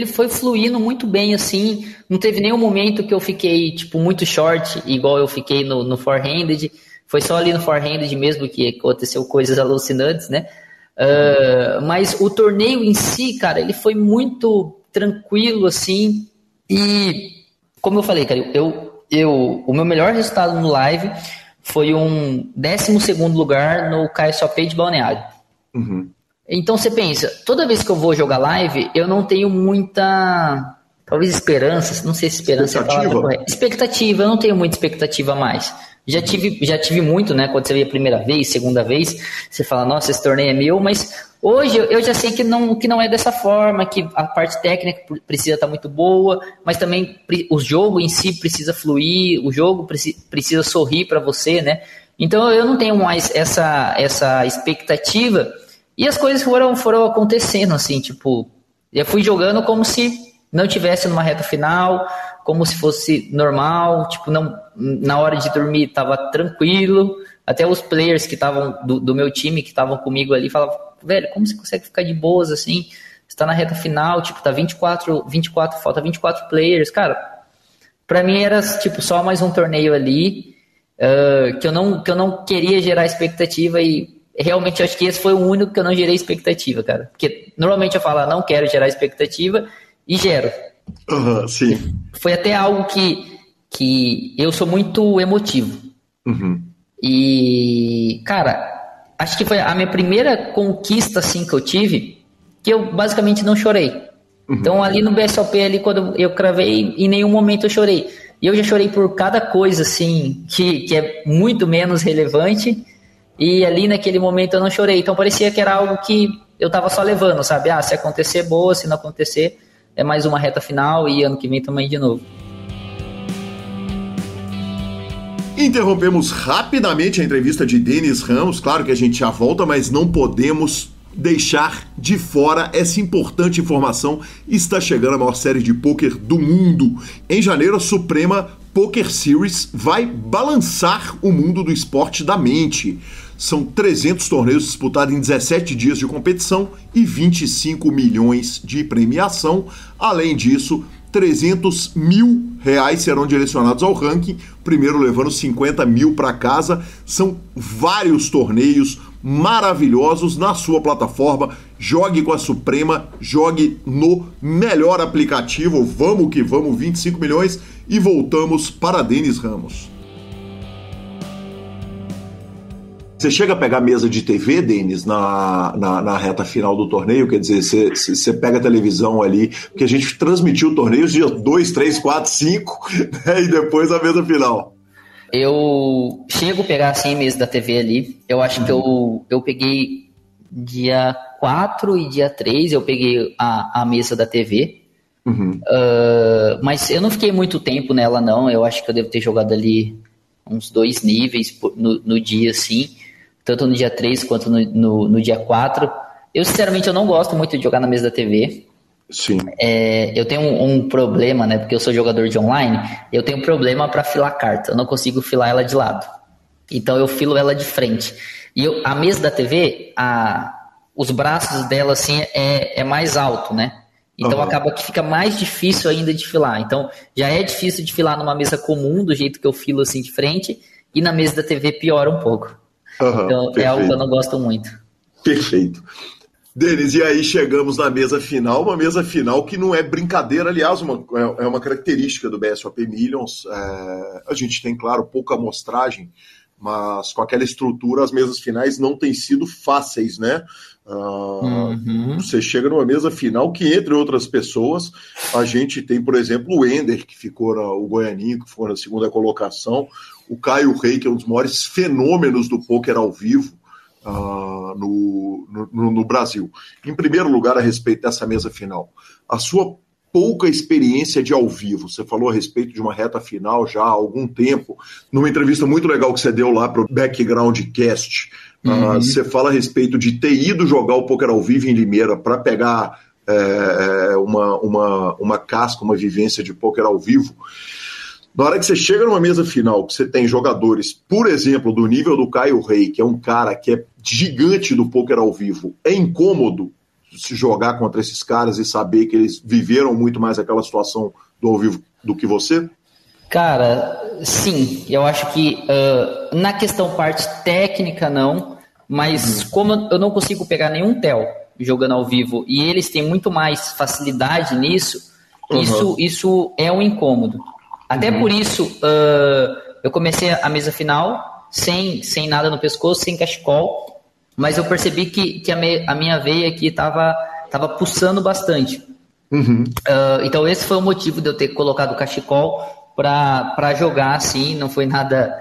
foi fluindo muito bem, assim, não teve nenhum momento que eu fiquei, tipo, muito short, igual eu fiquei no forehanded, foi só ali no forehanded mesmo que aconteceu coisas alucinantes, né, mas o torneio em si, cara, ele foi muito tranquilo, assim, e, como eu falei, Calil, o meu melhor resultado no live foi um 12º lugar no KSOP de Balneário. Então você pensa, toda vez que eu vou jogar live, eu não tenho muita, talvez esperança, não sei se esperança é a palavra correta. Expectativa, eu não tenho muita expectativa a mais. Já tive muito, né, quando você vê a primeira vez, segunda vez, você fala, nossa, esse torneio é meu, mas hoje eu já sei que não é dessa forma, que a parte técnica precisa estar muito boa, mas também o jogo em si precisa fluir, o jogo precisa sorrir para você, né? Então eu não tenho mais essa expectativa. E as coisas foram acontecendo, assim, tipo, eu fui jogando como se não tivesse numa reta final, como se fosse normal, tipo, não, na hora de dormir tava tranquilo, até os players que estavam do meu time, que estavam comigo ali, falavam, velho, como você consegue ficar de boas, assim, você tá na reta final, tipo, tá 24, falta 24 players, cara, pra mim era, tipo, só mais um torneio ali, que eu não queria gerar expectativa e realmente, eu acho que esse foi o único que eu não gerei expectativa, cara. Porque normalmente eu falo, não quero gerar expectativa e gero. Sim. Foi até algo que eu sou muito emotivo. E, cara, acho que foi a minha primeira conquista, assim, que eu tive, que eu basicamente não chorei. Então, ali no BSOP, ali, quando eu cravei, em nenhum momento eu chorei. E eu já chorei por cada coisa, assim, que é muito menos relevante. E ali naquele momento eu não chorei. Então parecia que era algo que eu tava só levando, sabe? Se acontecer, boa. Se não acontecer, é mais uma reta final e ano que vem também de novo. Interrompemos rapidamente a entrevista de Denis Ramos. Claro que a gente já volta, mas não podemos deixar de fora essa importante informação. Está chegando a maior série de pôquer do mundo. Em janeiro, a Suprema Poker Series vai balançar o mundo do esporte da mente. São 300 torneios disputados em 17 dias de competição e 25 milhões de premiação. Além disso, 300 mil reais serão direcionados ao ranking, primeiro levando 50 mil para casa. São vários torneios maravilhosos na sua plataforma. Jogue com a Suprema, jogue no melhor aplicativo. Vamos que vamos, 25 milhões. E voltamos para Denis Ramos. Você chega a pegar mesa de TV, Denis, na reta final do torneio? Quer dizer, você pega a televisão ali, porque a gente transmitiu torneios dia 2, 3, 4, 5, né, e depois a mesa final. Eu chego a pegar assim mesa da TV ali. Eu acho que eu peguei dia 4 e dia 3, eu peguei a mesa da TV. Mas eu não fiquei muito tempo nela, não. Eu acho que eu devo ter jogado ali uns 2 níveis no dia, assim. Tanto no dia 3 quanto no dia 4. Eu, sinceramente, eu não gosto muito de jogar na mesa da TV. Sim. Eu tenho um problema, né? Porque eu sou jogador de online. Eu tenho um problema para filar carta. Eu não consigo filar ela de lado. Então, eu filo ela de frente. E a mesa da TV, os braços dela, assim, é mais alto, né? Então, acaba que fica mais difícil ainda de filar. Então, já é difícil de filar numa mesa comum, do jeito que eu filo, assim, de frente. E na mesa da TV piora um pouco. Então, perfeito. É algo que eu não gosto muito. Perfeito. Denis, e aí chegamos na mesa final, uma mesa final que não é brincadeira, aliás, é uma característica do BSOP Millions. A gente tem, claro, pouca amostragem, mas com aquela estrutura as mesas finais não têm sido fáceis, né? Você chega numa mesa final que, entre outras pessoas, a gente tem, por exemplo, o Ender, que ficou o Goianinho, que ficou na segunda colocação, o Caio Rei, que é um dos maiores fenômenos do pôquer ao vivo no Brasil. Em primeiro lugar, a respeito dessa mesa final, a sua pouca experiência de ao vivo. Você falou a respeito de uma reta final já há algum tempo, numa entrevista muito legal que você deu lá para o Background Cast. Você fala a respeito de ter ido jogar o pôquer ao vivo em Limeira para pegar uma casca, uma vivência de pôquer ao vivo. Na hora que você chega numa mesa final, que você tem jogadores, por exemplo, do nível do Caio Rei, que é um cara que é gigante do pôquer ao vivo, é incômodo se jogar contra esses caras e saber que eles viveram muito mais aquela situação do ao vivo do que você? Cara, sim. Eu acho que na questão parte técnica não, mas como eu não consigo pegar nenhum tel jogando ao vivo e eles têm muito mais facilidade nisso, isso é um incômodo. Até por isso, eu comecei a mesa final sem nada no pescoço, sem cachecol, mas eu percebi que a minha veia aqui estava pulsando bastante. Então esse foi o motivo de eu ter colocado o cachecol para jogar assim, não foi nada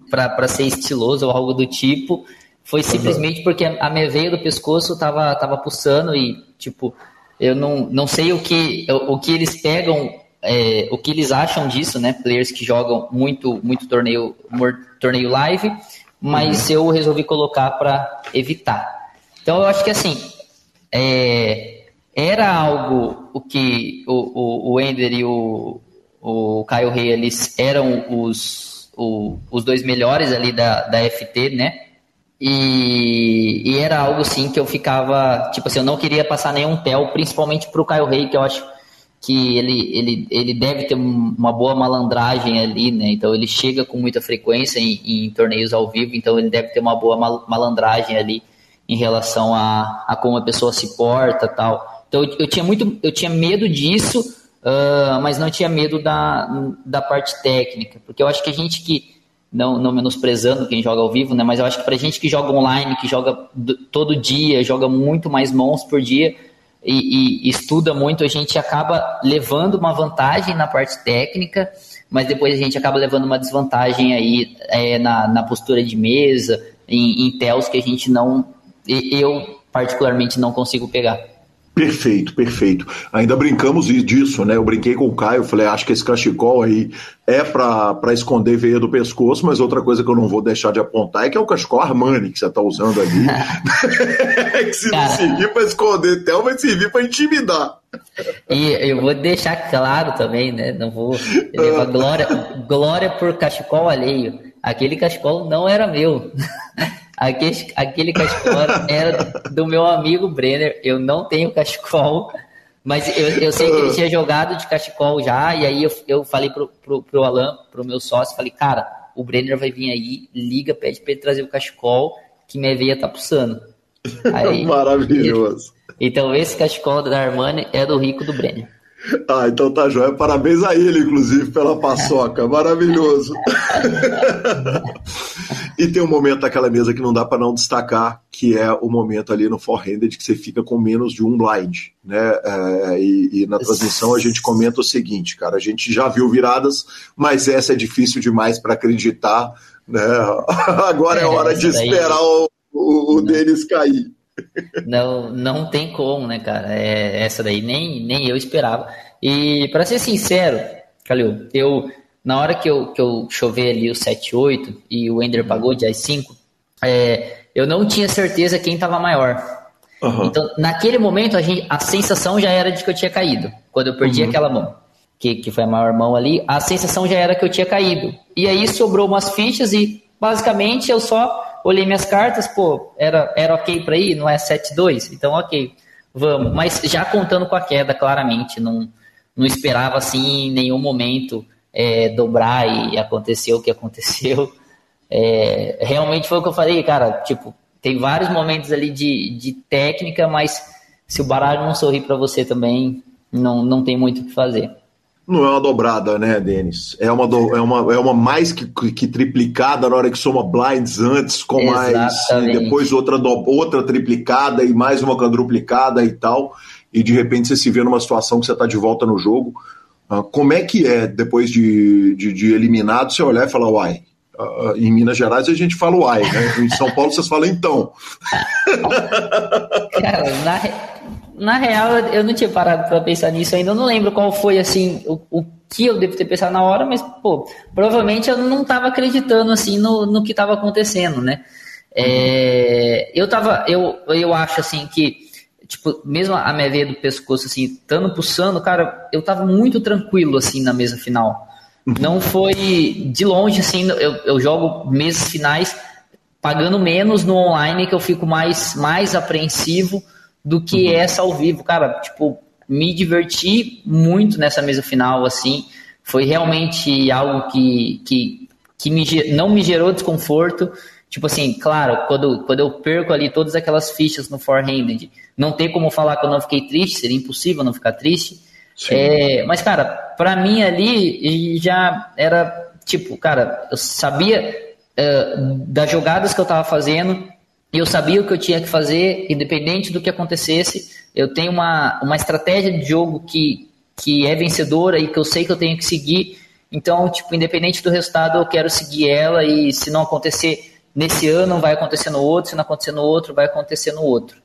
para ser estiloso ou algo do tipo, foi simplesmente porque a minha veia do pescoço estava pulsando e, tipo, eu não sei o que eles pegam, o que eles acham disso, né? Players que jogam muito torneio live, mas eu resolvi colocar para evitar. Então eu acho que assim, era algo o que o Ender e o Caio Rei, eles eram os dois melhores ali da FT, né? E era algo assim que eu ficava, tipo assim, eu não queria passar nenhum tel, principalmente pro Caio Rei, que eu acho que ele deve ter uma boa malandragem ali, né? Então ele chega com muita frequência em torneios ao vivo, então ele deve ter uma boa malandragem ali em relação a como a pessoa se porta e tal. Então eu tinha medo disso, mas não tinha medo da parte técnica, porque eu acho que a gente que, não menosprezando quem joga ao vivo, né? Mas eu acho que pra gente que joga online, que joga todo dia, joga muito mais mãos por dia, e estuda muito, a gente acaba levando uma vantagem na parte técnica, mas depois a gente acaba levando uma desvantagem aí na postura de mesa, em tells que a gente eu particularmente não consigo pegar. Perfeito, perfeito. Ainda brincamos disso, né? Eu brinquei com o Caio, falei, acho que esse cachecol aí é para esconder veia do pescoço, mas outra coisa que eu não vou deixar de apontar é que é o cachecol Armani que você tá usando ali. Que se não servir para esconder tel, vai servir para intimidar. E eu vou deixar claro também, né? Não vou levar glória por cachecol alheio. Aquele cachecol não era meu. Aquele cachecol era do meu amigo Brenner. Eu não tenho cachecol, mas eu sei que ele tinha jogado de cachecol já, e aí eu falei pro Alan, pro meu sócio, falei, cara, o Brenner vai vir aí, liga, pede pra ele trazer o cachecol, que minha veia tá pulsando. Aí, maravilhoso. Então esse cachecol da Armani é do rico do Brenner. Ah, então tá joia. Parabéns a ele, inclusive, pela paçoca. Maravilhoso. E tem um momento daquela mesa que não dá para não destacar, que é o momento ali no four-handed que você fica com menos de um blind, né? E na transmissão a gente comenta o seguinte, cara, a gente já viu viradas, mas essa é difícil demais para acreditar, né? Agora é hora de esperar o Denis cair. Não tem como, né, cara? Essa daí nem eu esperava. E para ser sincero, Calil, na hora que eu chovei ali o 7-8 e o Ender pagou de As-5, eu não tinha certeza quem estava maior. Uhum. Então, naquele momento, a sensação já era de que eu tinha caído. Quando eu perdi aquela mão, que foi a maior mão ali, a sensação já era que eu tinha caído. E aí sobrou umas fichas e, basicamente, eu só olhei minhas cartas, era ok para ir, não é 7-2? Então, ok, vamos. Mas já contando com a queda, claramente, não esperava, assim, em nenhum momento dobrar e aconteceu o que aconteceu. Realmente foi o que eu falei, cara, tipo, tem vários momentos ali de técnica, mas se o baralho não sorrir para você também, não tem muito o que fazer. Não é uma dobrada, né, Denis? É uma mais que triplicada na hora que soma blinds antes, com mais, depois outra triplicada e mais uma quadruplicada e tal, e de repente você se vê numa situação que você está de volta no jogo. Como é que é, depois de eliminado, você olhar e falar, uai? Em Minas Gerais a gente fala uai, né? Em São Paulo vocês falam então. Cara, na real, eu não tinha parado para pensar nisso ainda. Eu não lembro qual foi, assim, o que eu devo ter pensado na hora, mas, provavelmente eu não estava acreditando, assim, no que estava acontecendo, né? Eu acho, assim, que, tipo, mesmo a minha veia do pescoço, assim, estando pulsando, cara, eu tava muito tranquilo, assim, na mesa final. Não foi de longe, assim, eu jogo mesas finais pagando menos no online, que eu fico mais apreensivo do que essa ao vivo, cara, tipo, me diverti muito nessa mesa final, assim, foi realmente algo que não me gerou desconforto, tipo assim, claro, quando eu perco ali todas aquelas fichas no four-handed, não tem como falar que eu não fiquei triste, seria impossível não ficar triste, mas, cara, pra mim ali já era, tipo, cara, eu sabia das jogadas que eu tava fazendo, eu sabia o que eu tinha que fazer, independente do que acontecesse. Eu tenho uma estratégia de jogo que é vencedora e que eu sei que eu tenho que seguir. Então, tipo, independente do resultado, eu quero seguir ela, e se não acontecer nesse ano, vai acontecer no outro, se não acontecer no outro, vai acontecer no outro.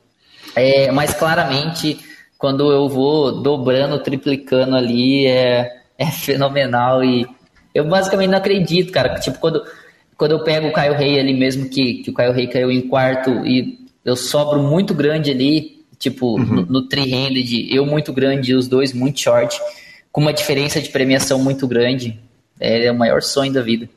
Mas claramente, quando eu vou dobrando, triplicando ali, é fenomenal, e eu basicamente não acredito, cara. Tipo, quando eu pego o Kyle Hay ali mesmo, que o Kyle Hay caiu em quarto e eu sobro muito grande ali, tipo, no three-handed, eu muito grande e os dois muito short, com uma diferença de premiação muito grande, é o maior sonho da vida.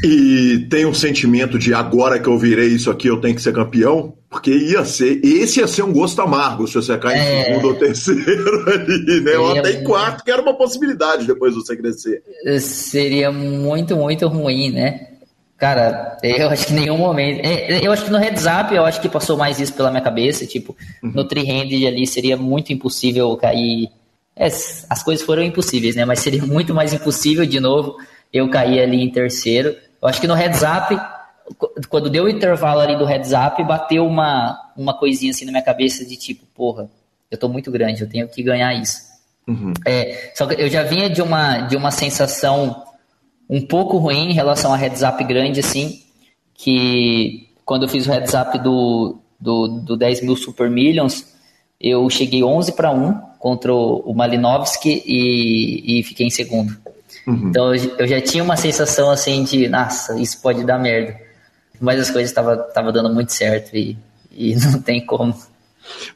E tem um sentimento de agora que eu virei isso aqui, eu tenho que ser campeão? Porque esse ia ser um gosto amargo se você cair em segundo ou terceiro ali, né? Ou até em quarto, que era uma possibilidade depois de você crescer. Seria muito, muito ruim, né? Cara, eu acho que em nenhum momento... Eu acho que no heads up, eu acho que passou mais isso pela minha cabeça. Tipo, no three-handed ali seria muito impossível cair... as coisas foram impossíveis, né? Mas seria muito mais impossível, de novo, eu cair ali em terceiro. Eu acho que no heads up, quando deu o intervalo ali do heads up, bateu uma coisinha assim na minha cabeça de tipo, porra, eu tô muito grande, eu tenho que ganhar isso. Só que eu já vinha de uma sensação um pouco ruim em relação a heads up grande, assim, que quando eu fiz o heads up do 10 mil Super Millions, eu cheguei 11-1 contra o Malinovski e fiquei em segundo. Então eu já tinha uma sensação assim de, nossa, isso pode dar merda. Mas as coisas estavam dando muito certo e não tem como.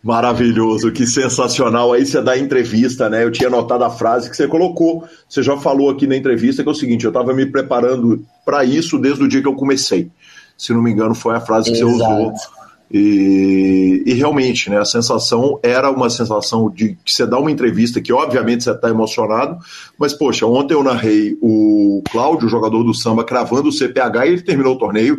Maravilhoso, que sensacional. Aí você dá entrevista, né? Eu tinha notado a frase que você colocou. Você já falou aqui na entrevista que é o seguinte: eu estava me preparando para isso desde o dia que eu comecei. Se não me engano, foi a frase que você usou. E realmente, né, a sensação era uma sensação de que você dá uma entrevista que obviamente você está emocionado, mas poxa, ontem eu narrei o Cláudio, o jogador do samba, cravando o CPH, e ele terminou o torneio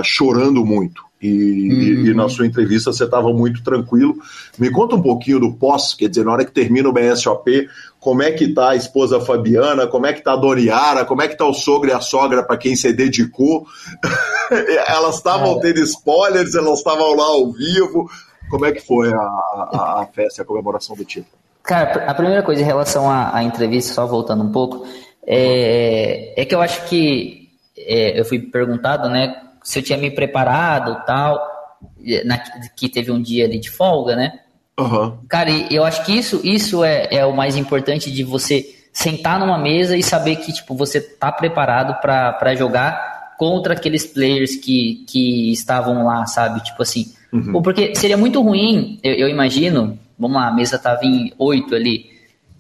chorando muito. E na sua entrevista você estava muito tranquilo. Me conta um pouquinho do pós, quer dizer, na hora que termina o BSOP, como é que tá a esposa Fabiana, como é que tá a Dona Yara, como é que tá o sogro e a sogra para quem você dedicou? Elas estavam tendo spoilers, elas estavam lá ao vivo. Como é que foi a festa e a comemoração do título? Cara, a primeira coisa em relação à entrevista, só voltando um pouco, é que eu acho que eu fui perguntado, né, se eu tinha me preparado tal, que teve um dia ali de folga, né? Cara, eu acho que isso é o mais importante, de você sentar numa mesa e saber que tipo, você tá preparado para jogar contra aqueles players que estavam lá, sabe? Tipo assim, porque seria muito ruim, eu imagino, vamos lá, a mesa tava em 8 ali,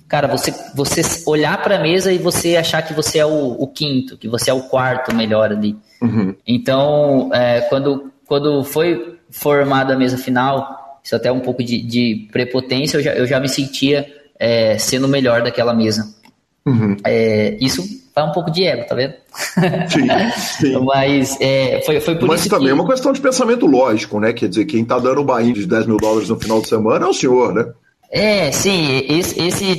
cara, você olhar para a mesa e você achar que você é o quinto, que você é o quarto melhor ali. Então, quando foi formada a mesa final, isso até um pouco de prepotência, eu já me sentia sendo o melhor daquela mesa. Isso vai um pouco de ego, tá vendo? Sim. Mas foi por Mas isso também que... é uma questão de pensamento lógico, né? Quer dizer, quem tá dando o buy-in de $10 mil no final de semana é o senhor, né? Sim, esse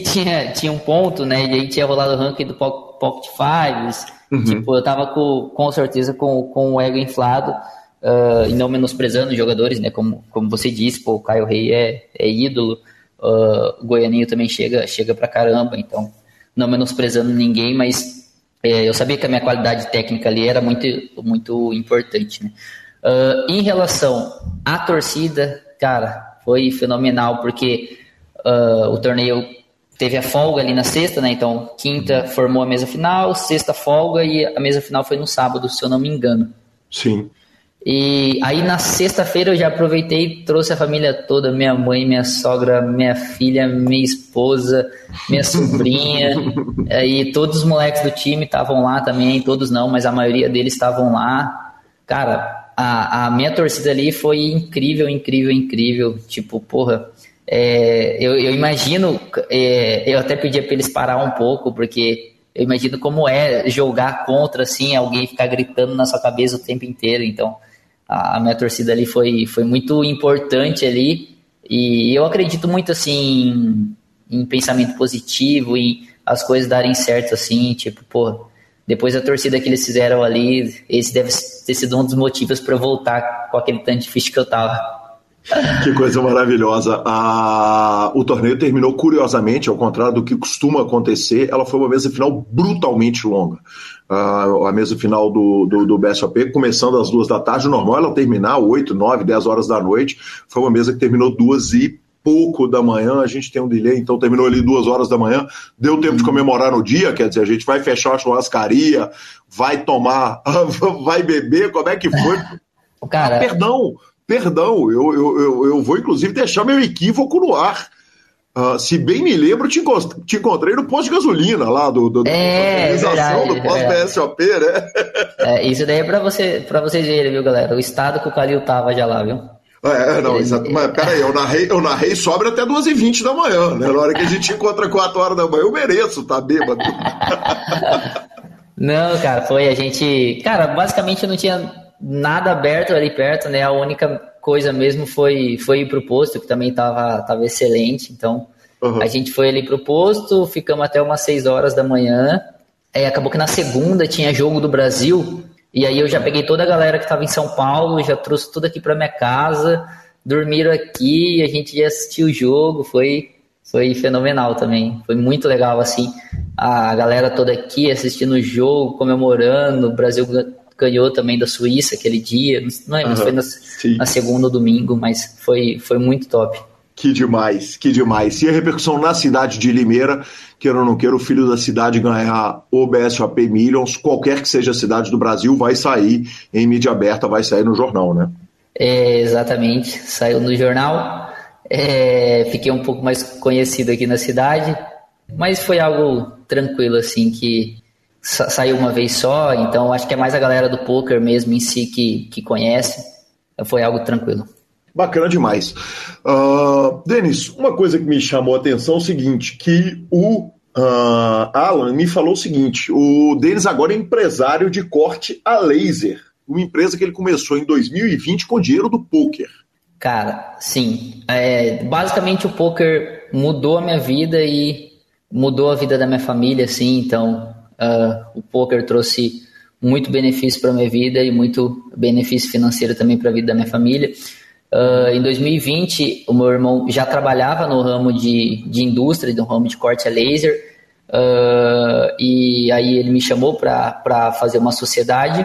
tinha um ponto, né? Ele tinha rolado o ranking do Pocket Fives. Tipo, eu tava com certeza com o ego inflado, e não menosprezando os jogadores, né? Como você disse, pô, o Caio Rei é ídolo, o Goianinho também chega pra caramba, então não menosprezando ninguém, mas eu sabia que a minha qualidade técnica ali era muito, muito importante, né? Em relação à torcida, cara, foi fenomenal, porque o torneio teve a folga ali na sexta, né? Então, quinta formou a mesa final, sexta folga, e a mesa final foi no sábado, se eu não me engano. Sim. E aí na sexta-feira eu já aproveitei e trouxe a família toda, minha mãe, minha sogra, minha filha, minha esposa, minha sobrinha, e todos os moleques do time estavam lá também, todos não, mas a maioria deles estavam lá. Cara, a minha torcida ali foi incrível, incrível, incrível. Tipo, porra, eu imagino, eu até pedia para eles parar um pouco, porque eu imagino como é jogar contra, assim, alguém ficar gritando na sua cabeça o tempo inteiro. Então, a minha torcida ali foi muito importante ali, e eu acredito muito, assim, em pensamento positivo, em as coisas darem certo, assim, tipo, pô, depois da torcida que eles fizeram ali, esse deve ter sido um dos motivos para eu voltar com aquele tanto de ficha que eu tava. Que coisa maravilhosa. O torneio terminou, curiosamente, ao contrário do que costuma acontecer, ela foi uma mesa final brutalmente longa. A mesa final do BSOP, começando às 2 da tarde, o normal ela terminar 8, 9, 10 horas da noite. Foi uma mesa que terminou 2 e pouco da manhã, a gente tem um delay, então terminou ali 2 horas da manhã, deu tempo de comemorar no dia, quer dizer, a gente vai fechar a churrascaria, vai tomar, vai beber, como é que foi? Cara, Perdão, eu vou inclusive deixar meu equívoco no ar. Se bem me lembro, te encontrei no posto de gasolina lá da organização do pós-BSOP, né? Isso daí é pra vocês verem, viu, galera? O estado que o Calil tava já lá, viu? Exato. Mas peraí, eu narrei sobre até 2h20 da manhã, né? Na hora que a gente encontra 4 horas da manhã, eu mereço tá bêbado. Não, cara, a gente... Cara, basicamente não tinha nada aberto ali perto, né? A única coisa mesmo foi ir pro posto, que também tava excelente. Então, a gente foi ali pro posto, ficamos até umas 6 horas da manhã. Acabou que na segunda tinha jogo do Brasil, e aí eu já peguei toda a galera que tava em São Paulo, já trouxe tudo aqui pra minha casa, dormiram aqui, a gente ia assistir o jogo, foi fenomenal também, foi muito legal, assim, a galera toda aqui assistindo o jogo, comemorando, o Brasil ganhou também da Suíça aquele dia, não lembro se foi na segunda ou domingo, mas foi muito top. Que demais, que demais. E a repercussão na cidade de Limeira, queira ou não queira, o filho da cidade ganhar o BSOP Millions, qualquer que seja a cidade do Brasil, vai sair em mídia aberta, vai sair no jornal, né? Exatamente, saiu no jornal, fiquei um pouco mais conhecido aqui na cidade, mas foi algo tranquilo, assim, que saiu uma vez só, então acho que é mais a galera do poker mesmo em si que conhece, foi algo tranquilo. Bacana demais. Denis, uma coisa que me chamou a atenção é o seguinte, que o Alan me falou o seguinte, o Denis agora é empresário de corte a laser, uma empresa que ele começou em 2020 com dinheiro do poker. Cara, sim. Basicamente o poker mudou a minha vida e mudou a vida da minha família, assim, então o poker trouxe muito benefício para a minha vida e muito benefício financeiro também para a vida da minha família. Em 2020, o meu irmão já trabalhava no ramo de indústria, no ramo de corte a laser, e aí ele me chamou para fazer uma sociedade,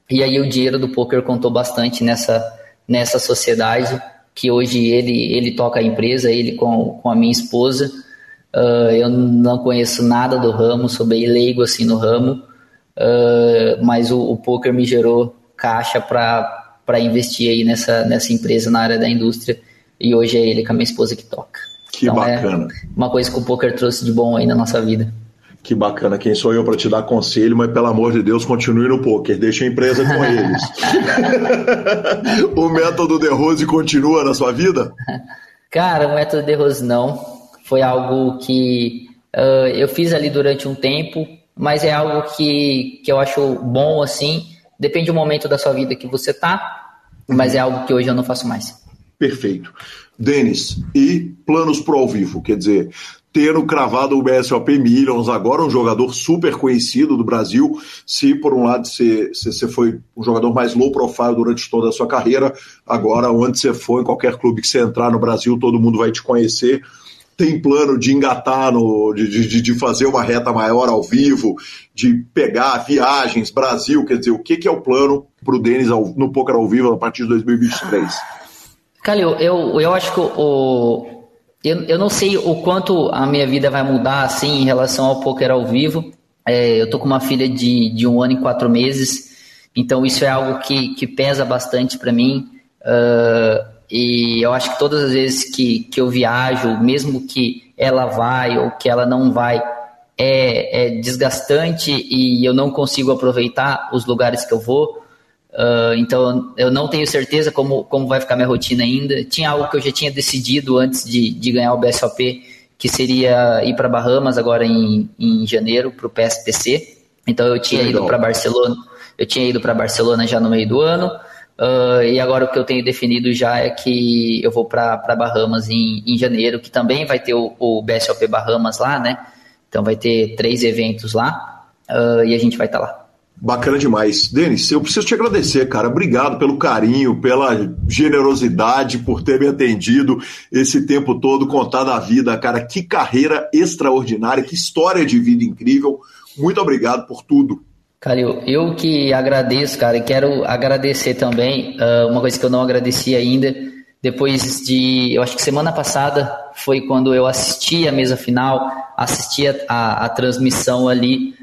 e aí o dinheiro do poker contou bastante nessa sociedade, que hoje ele toca a empresa, ele com a minha esposa. Eu não conheço nada do ramo, sou bem leigo assim no ramo, mas o poker me gerou caixa para investir aí nessa empresa na área da indústria, e hoje é ele com a minha esposa que toca. Que então, bacana. É uma coisa que o poker trouxe de bom aí na nossa vida. Que bacana, quem sou eu para te dar conselho, mas pelo amor de Deus, continue no poker, deixa a empresa com eles. O método De Rose continua na sua vida? Cara, o método De Rose não, foi algo que eu fiz ali durante um tempo, mas é algo que eu acho bom, assim, depende do momento da sua vida que você tá, mas é algo que hoje eu não faço mais. Perfeito. Denis, e planos pro ao vivo? Quer dizer, tendo cravado o BSOP Millions, agora um jogador super conhecido do Brasil, se por um lado você foi um jogador mais low profile durante toda a sua carreira, agora onde você for, em qualquer clube que você entrar no Brasil, todo mundo vai te conhecer. Tem plano de engatar, de fazer uma reta maior ao vivo, de pegar viagens, Brasil, quer dizer, o que é o plano para o Denis no Poker ao Vivo a partir de 2023? Calil, eu acho que eu não sei o quanto a minha vida vai mudar assim, em relação ao Poker ao Vivo. Eu tô com uma filha de 1 ano e 4 meses, então isso é algo que pesa bastante para mim. E eu acho que todas as vezes que eu viajo, mesmo que ela vai ou que ela não vai, é desgastante e eu não consigo aproveitar os lugares que eu vou. Então eu não tenho certeza como vai ficar minha rotina ainda. Tinha algo que eu já tinha decidido antes de ganhar o BSOP, que seria ir para Bahamas agora em janeiro, para o PSPC. Então eu tinha ido para Barcelona. Eu tinha ido para Barcelona já no meio do ano. E agora o que eu tenho definido já é que eu vou para Bahamas em janeiro, que também vai ter o BSOP Bahamas lá, né? Então vai ter 3 eventos lá, e a gente vai estar lá. Bacana demais. Denis, eu preciso te agradecer, cara. Obrigado pelo carinho, pela generosidade, por ter me atendido esse tempo todo, contar da vida, cara. Que carreira extraordinária, que história de vida incrível. Muito obrigado por tudo. Calil, eu que agradeço, cara, e quero agradecer também uma coisa que eu não agradeci ainda, depois eu acho que semana passada foi quando eu assisti a mesa final, assisti a transmissão ali,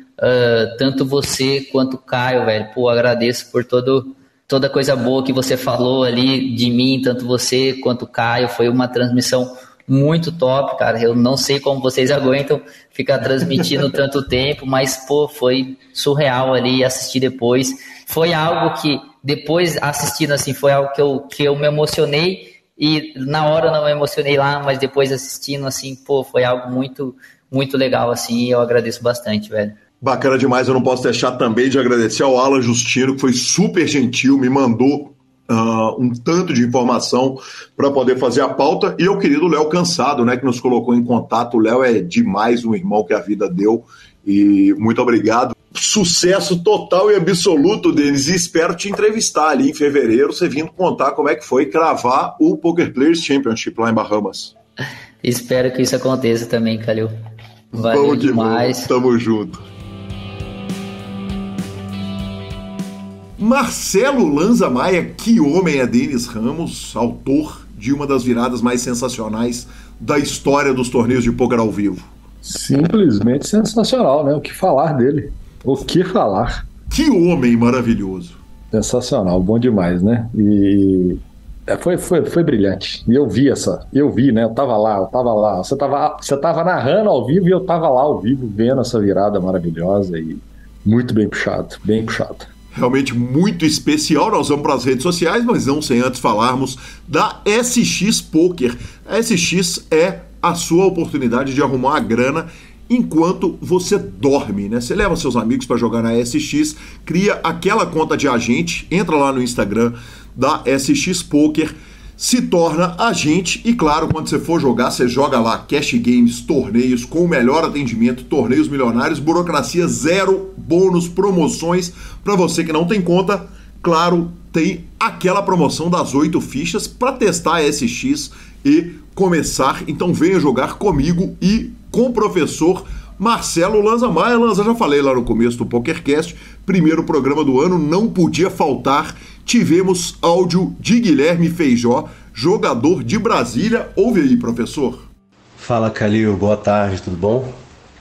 tanto você quanto o Caio, velho, pô, agradeço por toda coisa boa que você falou ali de mim, tanto você quanto o Caio, foi uma transmissão muito top, cara. Eu não sei como vocês aguentam ficar transmitindo tanto tempo, mas, pô, foi surreal ali assistir depois. Foi algo que, depois assistindo assim, foi algo que eu me emocionei e na hora eu não me emocionei lá, mas depois assistindo assim, pô, foi algo muito, muito legal assim, e eu agradeço bastante, velho. Bacana demais, eu não posso deixar também de agradecer ao Alan Justino, que foi super gentil, me mandou um tanto de informação para poder fazer a pauta, e ao querido Léo Cansado, né, que nos colocou em contato. O Léo é demais, um irmão que a vida deu, e muito obrigado. Sucesso total e absoluto, Denis, e espero te entrevistar ali em fevereiro, você vindo contar como é que foi cravar o Poker Players Championship lá em Bahamas. Espero que isso aconteça também, Calil. Valeu Vamos demais. Tamo junto. Marcelo Lanza Maia, que homem é Denis Ramos, autor de uma das viradas mais sensacionais da história dos torneios de pôquer ao vivo. Simplesmente sensacional, né? O que falar dele? O que falar? Que homem maravilhoso. Sensacional, bom demais, né? E foi brilhante. E eu vi, né? Eu tava lá. Você tava narrando ao vivo e eu tava lá ao vivo vendo essa virada maravilhosa e muito bem puxado, bem puxado. Realmente muito especial. Nós vamos para as redes sociais, mas não sem antes falarmos da SX Poker. A SX é a sua oportunidade de arrumar a grana enquanto você dorme, né? Você leva seus amigos para jogar na SX, cria aquela conta de agente, entra lá no Instagram da SX Poker, se torna agente e, claro, quando você for jogar, você joga lá cash games, torneios com o melhor atendimento, torneios milionários, burocracia zero, bônus, promoções. Para você que não tem conta, claro, tem aquela promoção das 8 fichas para testar a SX e começar. Então venha jogar comigo e com o professor Marcelo Lanza Maia. Lanza, já falei lá no começo do PokerCast, primeiro programa do ano, não podia faltar. Tivemos áudio de Guilherme Feijó, jogador de Brasília. Ouve aí, professor. Fala, Calil, boa tarde, tudo bom?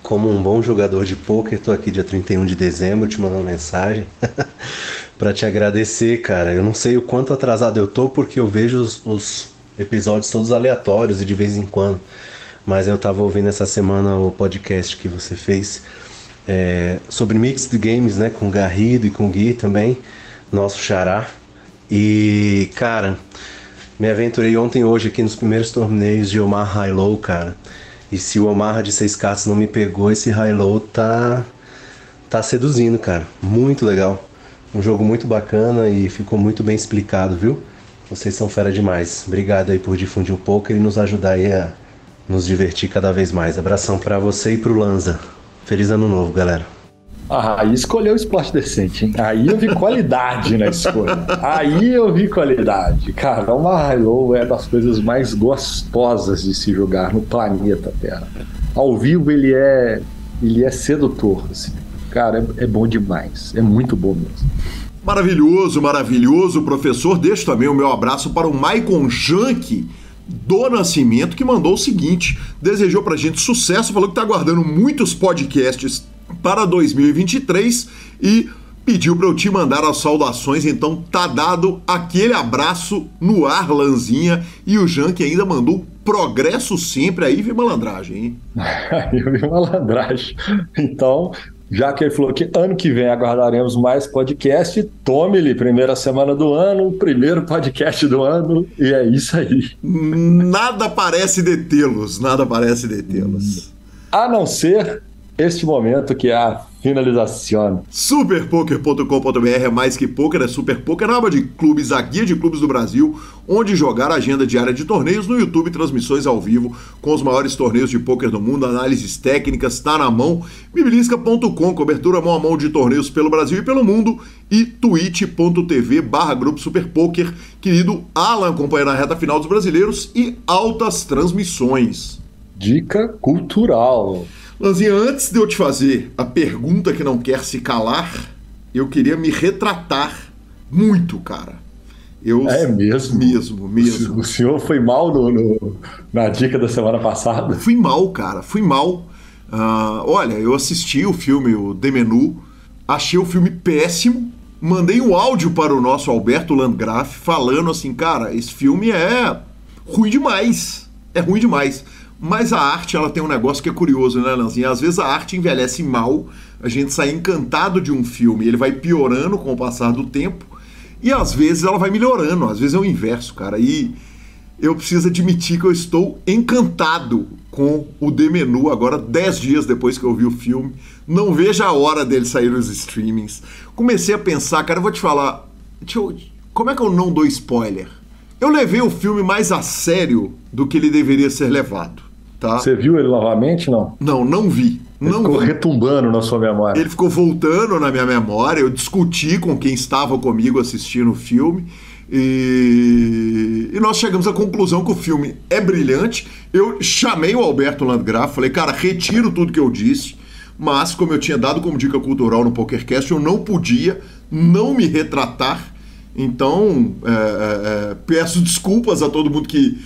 Como um bom jogador de pôquer, tô aqui dia 31 de dezembro te mandando mensagem para te agradecer, cara. Eu não sei o quanto atrasado eu tô, porque eu vejo os episódios todos aleatórios e de vez em quando. Mas eu tava ouvindo essa semana o podcast que você fez sobre Mixed Games, né? Com o Garrido e com o Gui também, nosso xará. E, cara, me aventurei ontem e hoje aqui nos primeiros torneios de Omaha High Low, cara. E se o Omaha de 6 cartas não me pegou, esse High Low tá seduzindo, cara. Muito legal. Um jogo muito bacana e ficou muito bem explicado, viu? Vocês são fera demais. Obrigado aí por difundir o poker e nos ajudar aí a nos divertir cada vez mais. Abração pra você e pro Lanza. Feliz ano novo, galera. Aí escolheu o esporte decente, hein? Aí eu vi qualidade na escolha. Cara, o High Low é das coisas mais gostosas de se jogar no planeta Terra. Ao vivo ele é sedutor, assim. Cara, é bom demais. É muito bom mesmo. Maravilhoso, professor. Deixo também o meu abraço para o Maicon Junk do Nascimento, que mandou o seguinte: desejou pra gente sucesso, falou que tá aguardando muitos podcasts para 2023 e pediu para eu te mandar as saudações. Então tá dado aquele abraço no ar, Lanzinha. E o Junk ainda mandou progresso sempre. Aí vi malandragem, hein? Eu vi malandragem. Então, já que ele falou que ano que vem aguardaremos mais podcast, tome-lhe, primeira semana do ano, primeiro podcast do ano, e é isso aí. Nada parece detê-los. A não ser este momento que é a finalização. Superpoker.com.br é mais que poker, é Super Poker, na aba de clubes, a guia de clubes do Brasil, onde jogar a agenda diária de torneios, no YouTube transmissões ao vivo com os maiores torneios de poker do mundo, análises técnicas, tá na mão, Bibilisca.com, cobertura mão a mão de torneios pelo Brasil e pelo mundo, e twitch.tv/grupo Superpoker, querido Alan acompanhando a reta final dos brasileiros e altas transmissões. Dica cultural. Lanzinha, antes de eu te fazer a pergunta que não quer se calar, eu queria me retratar muito, cara. É mesmo? Mesmo. O senhor foi mal na dica da semana passada? Fui mal, cara, fui mal. Olha, eu assisti o filme, o The Menu, achei o filme péssimo, mandei um áudio para o nosso Alberto Landgraf falando assim, cara, esse filme é ruim demais. Mas a arte, ela tem um negócio que é curioso, né, Lanzinha? Às vezes a arte envelhece mal, a gente sai encantado de um filme, ele vai piorando com o passar do tempo, e às vezes ela vai melhorando, às vezes é o inverso, cara. E eu preciso admitir que eu estou encantado com o The Menu, agora 10 dias depois que eu vi o filme. Não vejo a hora dele sair nos streamings. Comecei a pensar, cara, eu vou te falar, como é que eu não dou spoiler? Eu levei o filme mais a sério do que ele deveria ser levado. Tá? Você viu ele novamente, não? Não vi. Ele ficou retumbando na sua memória. Ele ficou voltando na minha memória. Eu discuti com quem estava comigo assistindo o filme. E nós chegamos à conclusão que o filme é brilhante. Eu chamei o Alberto Landgraf, falei, cara, retiro tudo que eu disse, mas como eu tinha dado como dica cultural no PokerCast, eu não podia não me retratar. Então, peço desculpas a todo mundo que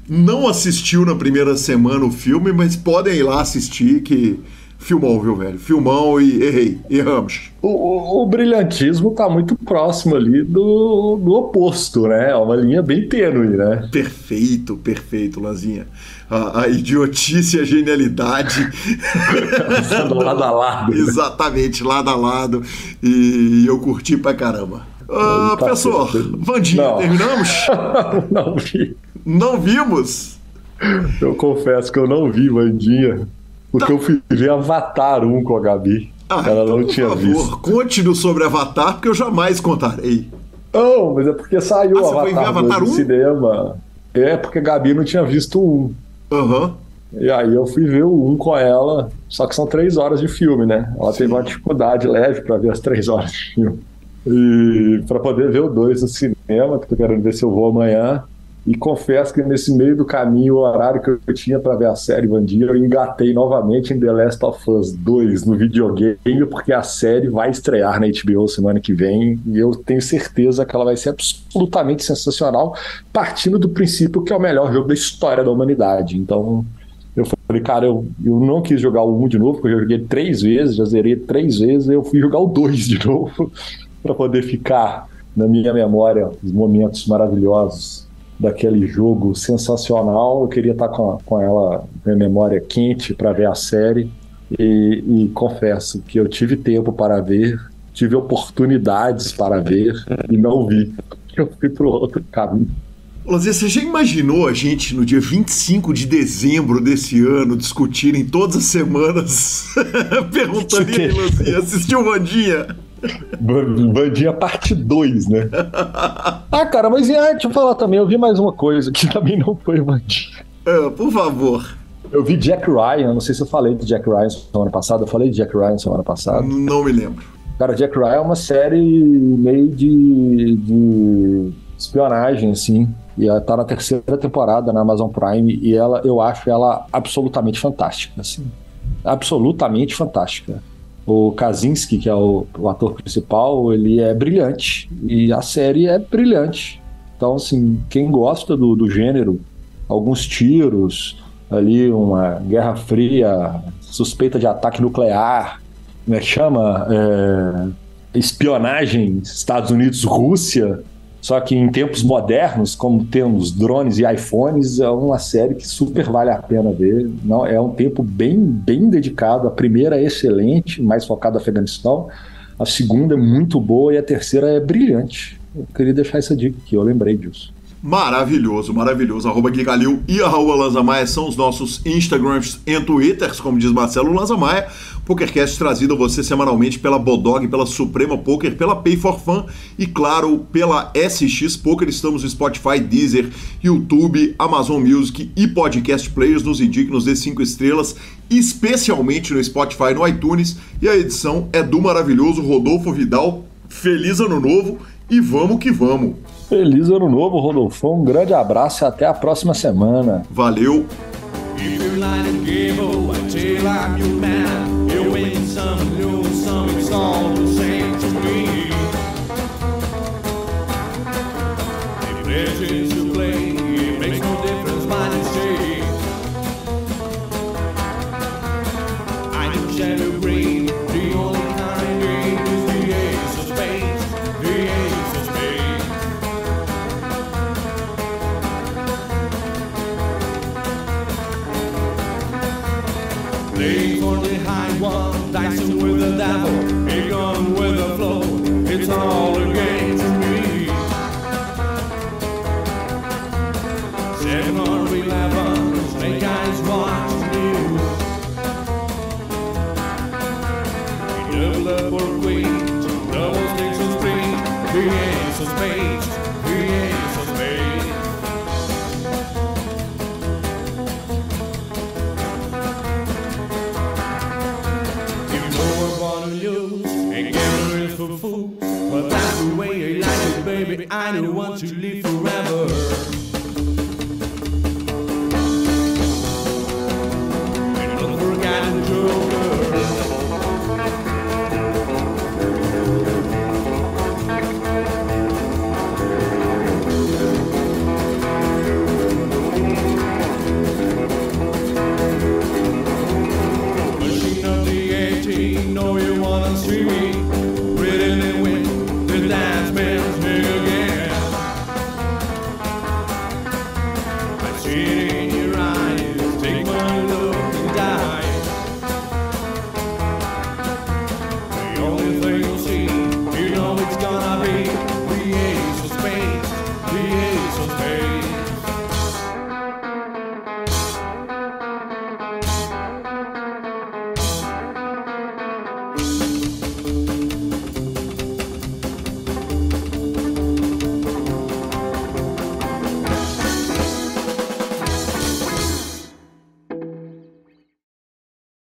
não assistiu na primeira semana o filme, mas podem ir lá assistir, que filmão, viu, velho? Filmão e erramos. O brilhantismo tá muito próximo ali do oposto, né? É uma linha bem tênue, né? Perfeito, Lanzinha. A idiotice e a genialidade. Lado a lado. Exatamente, lado a lado. E eu curti pra caramba. Professor, Vandinha, terminamos? Não vi. Não vimos? Eu confesso que eu não vi Vandinha, porque eu fui ver Avatar 1 com a Gabi. Ela então, não tinha visto. Por favor, conte-nos sobre Avatar, porque eu jamais contarei. Não, mas é porque saiu o Avatar, foi ver Avatar 1? No cinema. É porque a Gabi não tinha visto o 1. Aham. E aí eu fui ver o 1 com ela, só que são 3 horas de filme, né? Ela teve uma dificuldade leve pra ver as 3 horas de filme. E pra poder ver o 2 no cinema, que tô querendo ver se eu vou amanhã. E confesso que nesse meio do caminho, o horário que eu tinha pra ver a série Vandinha, eu engatei novamente em The Last of Us 2 no videogame, porque a série vai estrear na HBO semana que vem, e eu tenho certeza que ela vai ser absolutamente sensacional, partindo do princípio que é o melhor jogo da história da humanidade. Então eu falei, cara, eu não quis jogar o 1 de novo, porque eu joguei 3 vezes, já zerei 3 vezes, eu fui jogar o 2 de novo, para poder ficar na minha memória os momentos maravilhosos daquele jogo sensacional. Eu queria estar com ela, minha memória quente, para ver a série, e confesso que eu tive tempo para ver, tive oportunidades para ver e não vi. Eu fui para o outro caminho. Lanzinha, você já imaginou a gente no dia 25 de dezembro desse ano discutirem todas as semanas? Perguntaria, Lanzinha, assistiu Vandinha? Vandinha parte 2, né? Cara, mas deixa eu falar também, eu vi mais uma coisa que também não foi Vandinha. Por favor. Eu vi Jack Ryan, não sei se eu falei de Jack Ryan semana passada, eu falei de Jack Ryan semana passada. Não me lembro. Cara, Jack Ryan é uma série meio de espionagem, assim, e ela tá na 3ª temporada na Amazon Prime, e eu acho ela absolutamente fantástica, assim. Absolutamente fantástica. O Kaczynski, que é o ator principal, ele é brilhante, e a série é brilhante. Então, assim, quem gosta do gênero, alguns tiros, ali uma guerra fria, suspeita de ataque nuclear, como é que chama? Espionagem Estados Unidos-Rússia, só que em tempos modernos, como temos drones e iPhones, é uma série que super vale a pena ver. Não, é um tempo bem dedicado. A primeira é excelente, mais focada no Afeganistão. A segunda é muito boa e a terceira é brilhante. Eu queria deixar essa dica aqui, eu lembrei disso. Maravilhoso. @GuiGalil e @LanzaMaia são os nossos Instagrams e Twitters, como diz Marcelo Lanza Maia. PokerCast trazido a você semanalmente pela Bodog, pela Suprema Poker, pela Pay for Fun e, claro, pela SX Poker. Estamos no Spotify, Deezer, YouTube, Amazon Music e Podcast Players. Nos indique, nos dê 5 estrelas, especialmente no Spotify e no iTunes. E a edição é do maravilhoso Rodolfo Vidal. Feliz Ano Novo e vamos que vamos! Feliz Ano Novo, Rodolfo. Um grande abraço e até a próxima semana. Valeu! Playing for the high one, dicing with the devil, a gun with the flow, it's all a game to me. 7 or 11, snake eyes watching you. Double up or queen, double sticks of spring, the ace of spades, the ace of spades. baby, I don't want to live forever. And don't forget the Joker. Machine of the 18, know you wanna see me. Pretty win, the dance man's me again. I see it in your eyes, take my love and die. The only thing you see